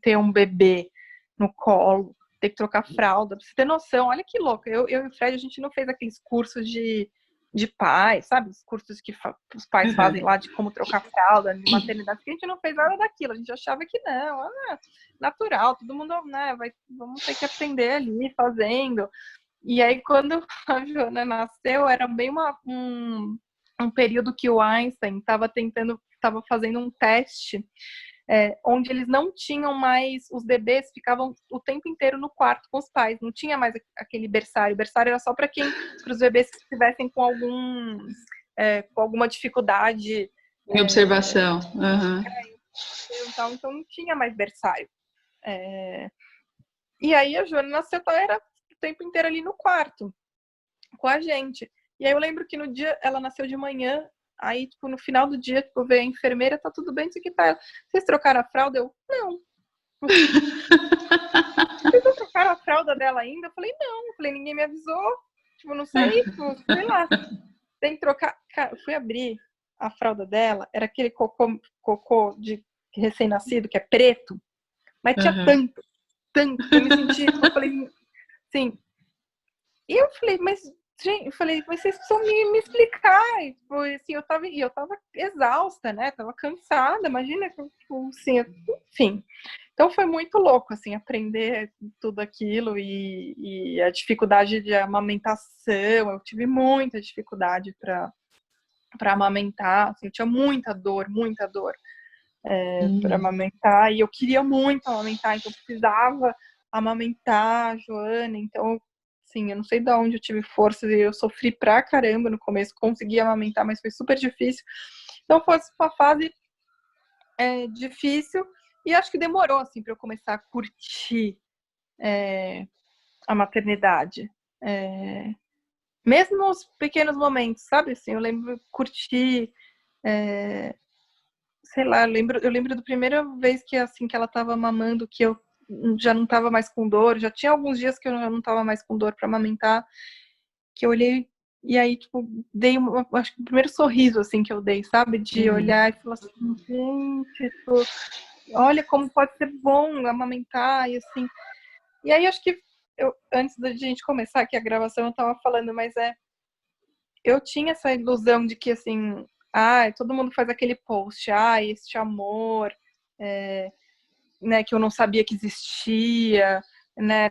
ter um bebê no colo, ter que trocar fralda, pra você ter noção. Olha que louco. Eu e o Fred, a gente não fez aqueles cursos de pais, sabe? Os cursos que os pais fazem lá de como trocar fralda, de maternidade, porque a gente não fez nada daquilo. A gente achava que não, natural, todo mundo, né, vamos ter que aprender ali fazendo. E aí, quando a Joana nasceu, era bem um período que o Einstein estava fazendo um teste, onde eles não tinham mais, os bebês ficavam o tempo inteiro no quarto com os pais, não tinha mais aquele berçário. O berçário era só para os bebês que estivessem com alguma dificuldade. Em observação. Uhum. Então não tinha mais berçário. E aí a Joana nasceu, era o tempo inteiro ali no quarto com a gente. E aí eu lembro que no dia, ela nasceu de manhã, aí, tipo, no final do dia, tipo, veio a enfermeira, tá tudo bem, isso aqui tá. Vocês trocaram a fralda? Eu, não. Vocês não trocaram a fralda dela ainda? Eu falei, não. Eu falei, ninguém me avisou. Tipo, não sei, tipo, sei lá. Tem que trocar. Cara, eu fui abrir a fralda dela, era aquele cocô de recém-nascido, que é preto, mas tinha tanto. Eu me senti, eu falei, assim. E eu falei, mas vocês precisam me explicar. E, tipo, assim, eu tava exausta, né? Tava cansada, imagina, tipo, assim, enfim. Então foi muito louco, assim, aprender tudo aquilo e a dificuldade de amamentação. Eu tive muita dificuldade para amamentar, assim, eu tinha muita dor para amamentar, e eu queria muito amamentar, então eu precisava amamentar a Joana, então, assim, eu não sei de onde eu tive forças, e eu sofri pra caramba no começo, consegui amamentar, mas foi super difícil. Então foi uma fase difícil, e acho que demorou, assim, para eu começar a curtir a maternidade. Mesmo os pequenos momentos, sabe, assim, eu lembro curtir sei lá, eu lembro da primeira vez que assim que ela tava mamando, que eu já não tava mais com dor, já tinha alguns dias que eu não tava mais com dor para amamentar, que eu olhei e aí, tipo, dei acho que o primeiro sorriso assim que eu dei, sabe? De olhar e falar assim, gente, olha como pode ser bom amamentar e assim. E aí acho que antes da gente começar aqui a gravação, eu tava falando, mas eu tinha essa ilusão de que assim, todo mundo faz aquele post, este amor, né, que eu não sabia que existia, né,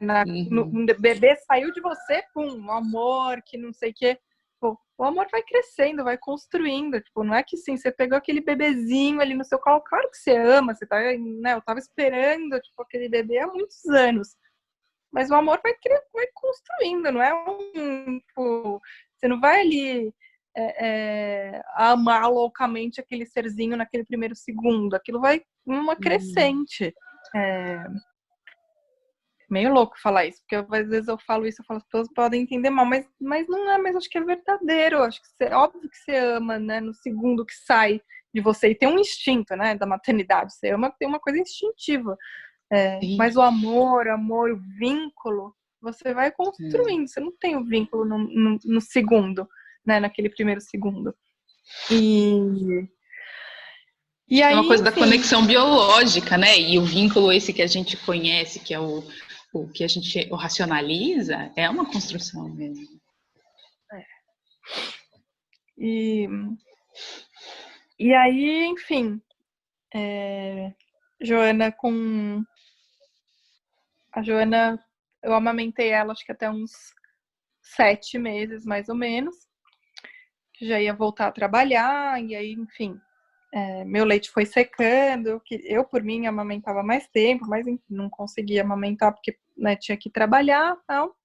o bebê saiu de você, pum, amor, que não sei o quê. Pô, o amor vai crescendo, vai construindo, tipo, não é que sim, você pegou aquele bebezinho ali no seu colo, claro que você ama, você tá, né, eu tava esperando, tipo, aquele bebê há muitos anos, mas o amor vai construindo, não é tipo, você não vai ali amar loucamente aquele serzinho naquele primeiro segundo. Aquilo vai uma crescente. Meio louco falar isso, porque às vezes eu falo isso, as pessoas podem entender mal, mas não é, mas acho que é verdadeiro. Acho que óbvio que você ama, né, no segundo que sai de você. E tem um instinto, né, da maternidade. Você ama, tem uma coisa instintiva. Mas o amor, o vínculo, você vai construindo. Você não tem o vínculo no segundo, né? Naquele primeiro segundo. E aí, é uma coisa da conexão biológica, né? E o vínculo esse que a gente conhece, que é o que a gente racionaliza, é uma construção mesmo. E aí, enfim, a Joana, eu amamentei ela acho que até uns 7 meses, mais ou menos, que já ia voltar a trabalhar, e aí, enfim, meu leite foi secando, eu por mim amamentava mais tempo, mas enfim, não conseguia amamentar porque, né, tinha que trabalhar e tal.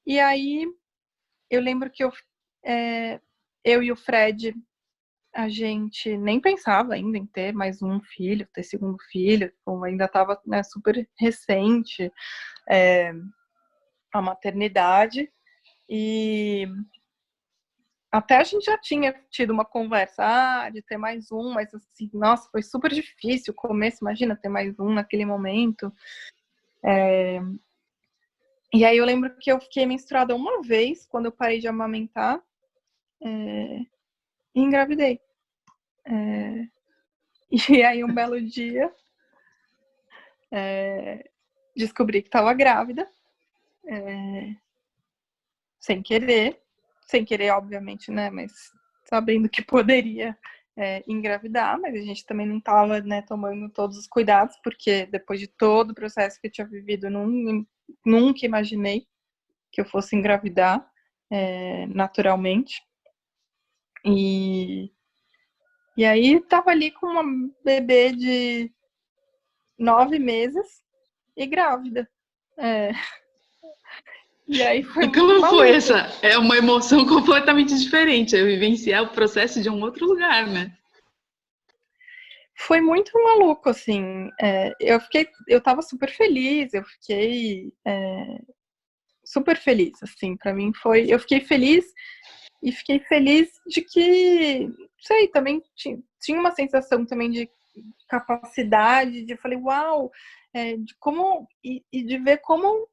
E aí, eu lembro que eu e o Fred, a gente nem pensava ainda em ter mais um filho, ter segundo filho, ainda estava, né, super recente, a maternidade e até a gente já tinha tido uma conversa de ter mais um, mas assim, nossa, foi super difícil o começo, imagina ter mais um naquele momento. E aí eu lembro que eu fiquei menstruada uma vez, quando eu parei de amamentar, e engravidei. E aí um belo dia, descobri que estava grávida, sem querer, obviamente, né, mas sabendo que poderia engravidar, mas a gente também não estava, né, tomando todos os cuidados, porque depois de todo o processo que eu tinha vivido, nunca imaginei que eu fosse engravidar naturalmente. E aí tava ali com uma bebê de 9 meses e grávida. E aí foi E muito como foi maluco. essa? É uma emoção completamente diferente, é vivenciar o processo de um outro lugar, né? Foi muito maluco, assim. Eu tava super feliz, eu fiquei super feliz, assim. Pra mim foi. Eu fiquei feliz e fiquei feliz de que, sei, também tinha uma sensação também de capacidade, de eu falei, uau, de como. E de ver como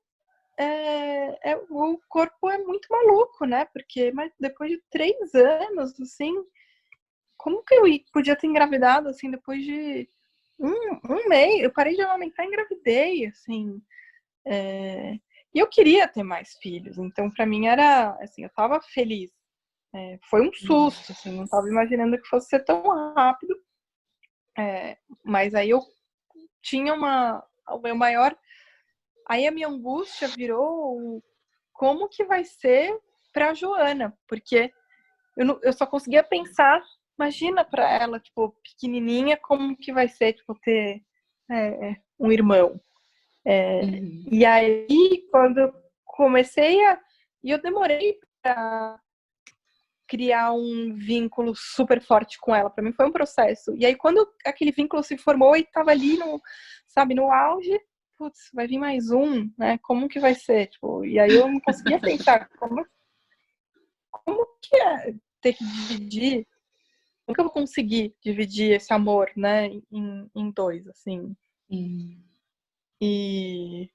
o corpo é muito maluco, né? Porque mas depois de 3 anos, assim, como que eu podia ter engravidado, assim, depois de um mês? Eu parei de amamentar e engravidei, assim. E eu queria ter mais filhos, então para mim era, assim, eu tava feliz. Foi um susto, assim, não tava imaginando que fosse ser tão rápido. Mas aí eu tinha o meu maior. Aí a minha angústia virou como que vai ser para Joana, porque eu só conseguia pensar, imagina para ela, tipo, pequenininha, como que vai ser, tipo, ter um irmão. E aí, quando eu comecei e eu demorei para criar um vínculo super forte com ela, para mim foi um processo. E aí, quando aquele vínculo se formou e tava ali no auge, putz, vai vir mais um, né? Como que vai ser? Tipo, e aí eu não conseguia pensar como que é ter que dividir, como que eu vou conseguir dividir esse amor, né, em dois, assim. E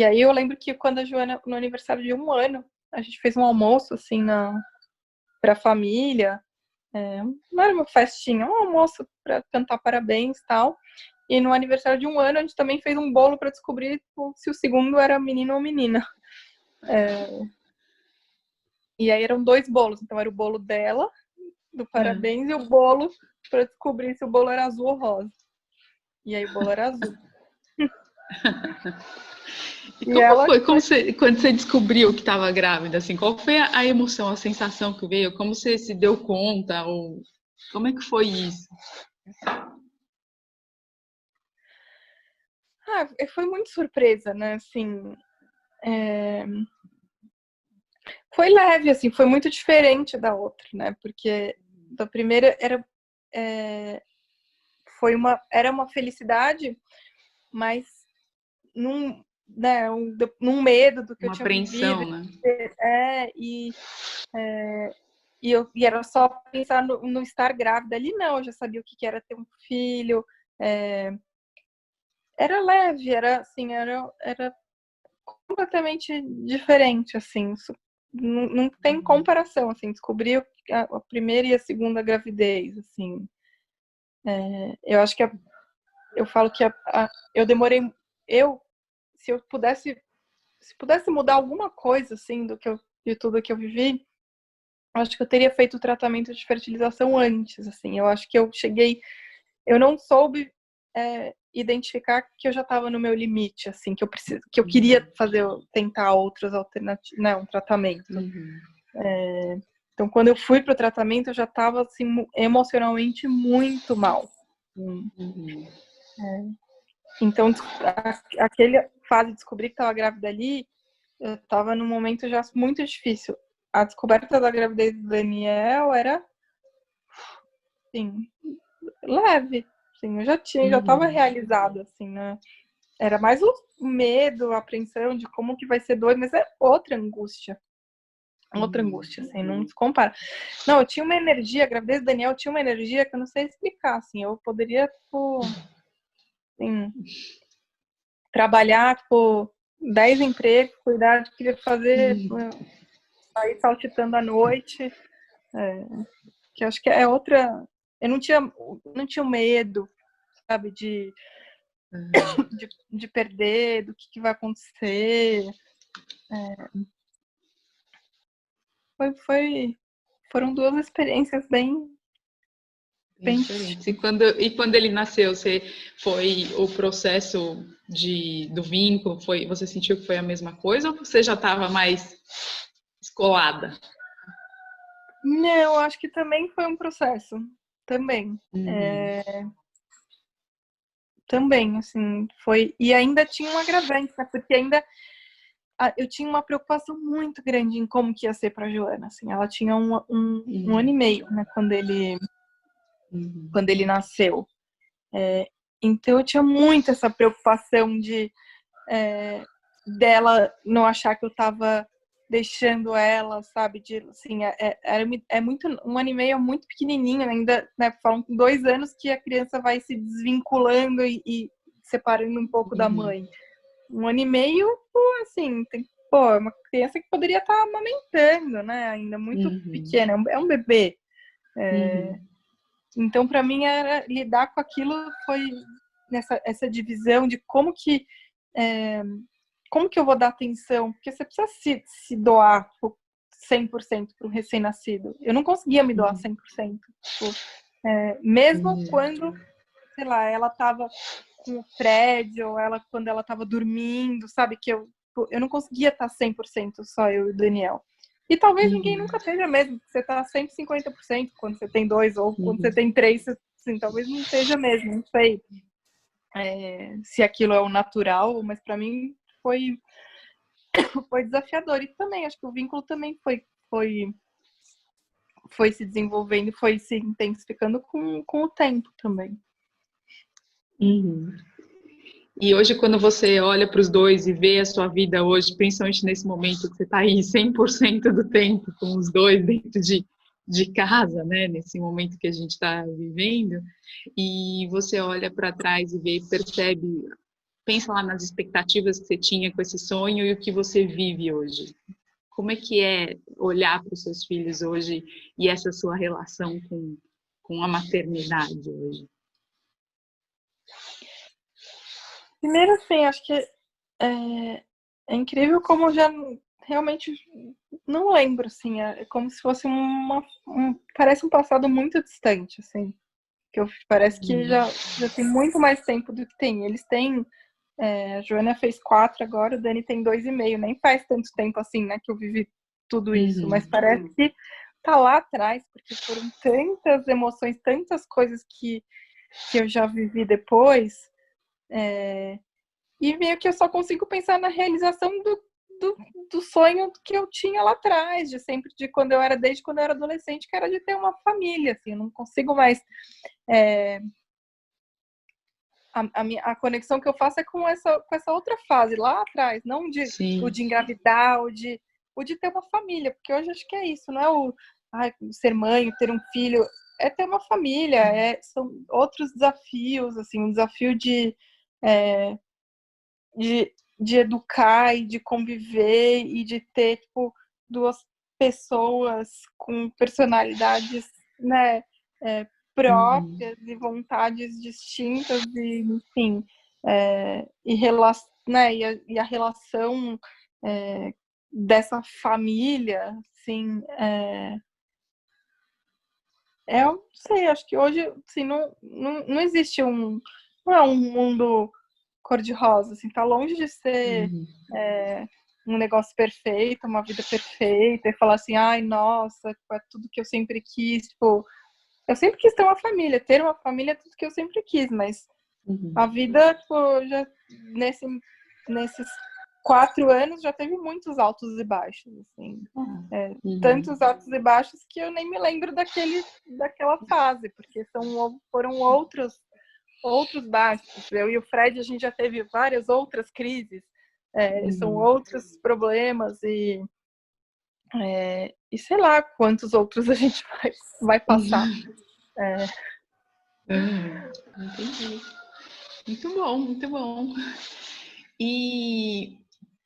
aí eu lembro que quando a Joana, no aniversário de 1 ano, a gente fez um almoço, assim, pra família. Não era uma festinha, um almoço pra cantar parabéns e tal. E no aniversário de 1 ano, a gente também fez um bolo pra descobrir se o segundo era menino ou menina. E aí eram 2 bolos. Então era o bolo dela, do parabéns, e o bolo pra descobrir se o bolo era azul ou rosa. E aí o bolo era azul. E E como ela foi? Quando você descobriu que estava grávida, assim, qual foi a emoção, a sensação que veio? Como você se deu conta? Ou como é que foi isso? foi muito surpresa, né? Assim, foi leve, assim, foi muito diferente da outra, né? Porque da primeira era uma felicidade, mas num medo do que eu Uma tinha vivido. apreensão, né? E era só pensar no estar grávida. Ali não, eu já sabia o que era ter um filho. Era leve, era assim, era completamente diferente, assim. Não tem comparação, assim. Descobri a primeira e a segunda gravidez, assim. Eu acho que eu falo que eu demorei. Se eu pudesse mudar alguma coisa, assim, de tudo que eu vivi, acho que eu teria feito o tratamento de fertilização antes, assim. Eu acho que eu não soube identificar que eu já estava no meu limite, assim, que eu queria tentar outras alternativas, né, um tratamento. Então, quando eu fui para o tratamento, eu já estava assim emocionalmente muito mal. Então, aquele fase de descobrir que estava grávida ali, eu estava num momento já muito difícil. A descoberta da gravidez do Daniel era, assim, leve. Assim, eu já estava realizada, assim, né? era mais o medo, a apreensão de como que vai ser dor, mas é outra angústia. Outra angústia, assim, não se compara. Não, eu tinha uma energia, a gravidez do Daniel tinha uma energia que eu não sei explicar, assim, eu poderia, tipo, assim, trabalhar, tipo, 10 empregos, cuidar de queria fazer, sair saltitando à noite, que eu acho que é outra, eu não tinha medo, sabe, de perder, do que vai acontecer, foram duas experiências bem diferentes. E quando ele nasceu, foi o processo do vínculo, você sentiu que foi a mesma coisa ou você já estava mais escolada? Não, acho que também foi um processo. Também. Também, assim, foi. E ainda tinha um agravante, né? Porque ainda eu tinha uma preocupação muito grande em como que ia ser para Joana. Assim, ela tinha um ano e meio, né? Quando ele nasceu. Então eu tinha muito essa preocupação dela não achar que eu estava deixando ela, sabe, assim, é muito, um ano e meio é muito pequenininho, ainda, né, falam com 2 anos que a criança vai se desvinculando e separando um pouco da mãe. 1 ano e meio, pô, assim, é uma criança que poderia estar amamentando, né, ainda muito pequena, é um bebê. Então, para mim, era lidar com aquilo, foi essa divisão de como que eu vou dar atenção? Porque você precisa se doar 100% para um recém-nascido. Eu não conseguia me doar 100%. Tipo, mesmo quando, sei lá, ela estava com o Fred, ou quando ela estava dormindo, sabe? Que eu não conseguia estar 100% só eu e o Daniel. E talvez ninguém nunca esteja mesmo. Você está 150% quando você tem 2, ou quando você tem 3, assim, talvez não esteja mesmo, não sei. Se aquilo é o natural, mas para mim foi desafiador. E também, acho que o vínculo também foi se desenvolvendo, foi se intensificando com o tempo também. E hoje, quando você olha para os dois e vê a sua vida hoje, principalmente nesse momento que você está aí 100% do tempo com os dois dentro de casa, né? Nesse momento que a gente está vivendo, e você olha para trás e vê, percebe, pensa lá nas expectativas que você tinha com esse sonho e o que você vive hoje. Como é que é olhar para os seus filhos hoje e essa sua relação com a maternidade hoje? Primeiro, assim, acho que é incrível como eu já realmente não lembro, assim, é como se fosse parece um passado muito distante, assim, que parece que já tem muito mais tempo do que tem. Eles têm, a Joana fez 4 agora, o Dani tem 2,5, nem faz tanto tempo assim, né, que eu vivi tudo isso, mas parece que tá lá atrás, porque foram tantas emoções, tantas coisas que eu já vivi depois, e meio que eu só consigo pensar na realização do sonho que eu tinha lá atrás, desde quando eu era adolescente, que era de ter uma família, assim, eu não consigo mais a conexão que eu faço é com essa outra fase lá atrás, não o de engravidar, o de ter uma família, porque hoje acho que é isso, não é ser mãe, ter um filho, é ter uma família, são outros desafios, assim, um desafio de educar e de conviver e de ter, tipo, 2 pessoas com personalidades, né, próprias e vontades distintas e, enfim, e a relação dessa família, assim, eu não sei, acho que hoje, assim, não existe não é um mundo cor-de-rosa, assim, tá longe de ser um negócio perfeito, uma vida perfeita, e falar assim, ai, nossa, é tudo que eu sempre quis, tipo, eu sempre quis ter uma família é tudo que eu sempre quis, mas a vida, tipo, já nesses 4 anos já teve muitos altos e baixos, assim, tantos altos e baixos que eu nem me lembro daquela fase, porque foram outros outros baixos. Eu e o Fred, a gente já teve várias outras crises, são Uhum. outros problemas e sei lá quantos outros a gente vai passar. Entendi. Muito bom, muito bom. E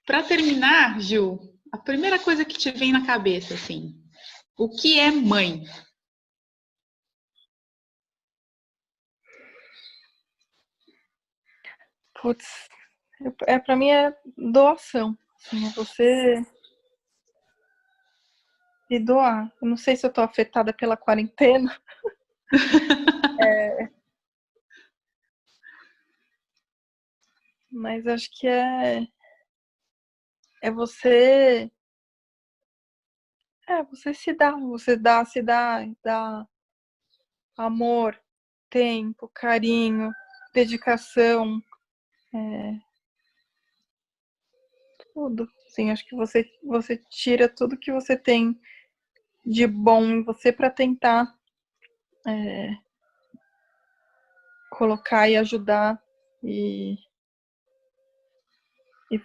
para terminar, Gil, a primeira coisa que te vem na cabeça, assim, o que é mãe? Putz, para mim é doação. Assim, é você se doar. Eu não sei se eu tô afetada pela quarentena. Mas acho que é você você se dá amor, tempo, carinho, dedicação, tudo. Sim, acho que você tira tudo que você tem de bom em você para tentar colocar e ajudar e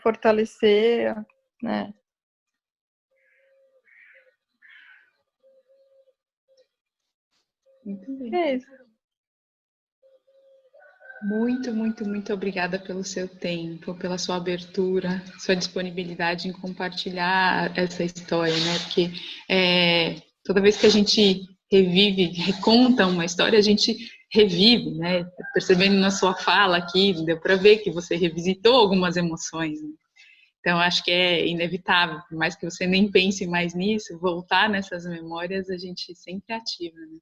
fortalecer, né? Muito bem. É isso. Muito, muito, muito obrigada pelo seu tempo, pela sua abertura, sua disponibilidade em compartilhar essa história, né? Porque toda vez que a gente revive, reconta uma história, a gente revive, né? Percebendo na sua fala aqui, deu para ver que você revisitou algumas emoções, né? Então, acho que é inevitável, por mais que você nem pense mais nisso, voltar nessas memórias a gente sempre ativa, né?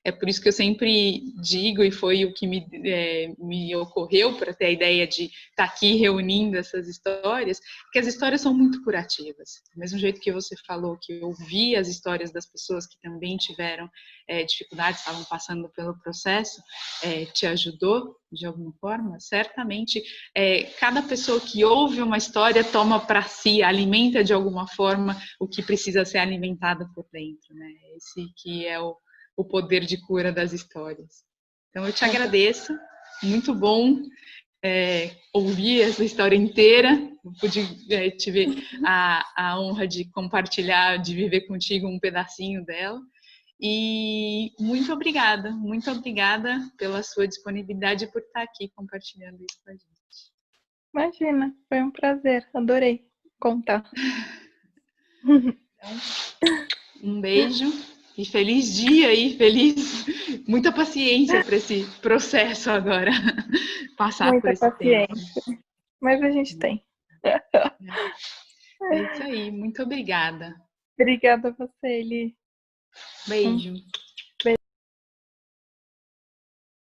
É por isso que eu sempre digo, e foi o que me ocorreu para ter a ideia de estar aqui reunindo essas histórias, que as histórias são muito curativas. Do mesmo jeito que você falou, que eu vi as histórias das pessoas que também tiveram dificuldades, estavam passando pelo processo, te ajudou de alguma forma, certamente cada pessoa que ouve uma história toma para si, alimenta de alguma forma o que precisa ser alimentado por dentro, né? Esse que é o poder de cura das histórias. Então, eu te agradeço, muito bom ouvir essa história inteira, eu pude tive a honra de compartilhar, de viver contigo um pedacinho dela, e muito obrigada pela sua disponibilidade e por estar aqui compartilhando isso com a gente. Imagina, foi um prazer, adorei contar. Então, um beijo e feliz dia e muita paciência para esse processo agora, passar por Muita esse tempo. paciência, mas a gente tem. É isso aí, muito obrigada. Obrigada a você, Eli. Beijo.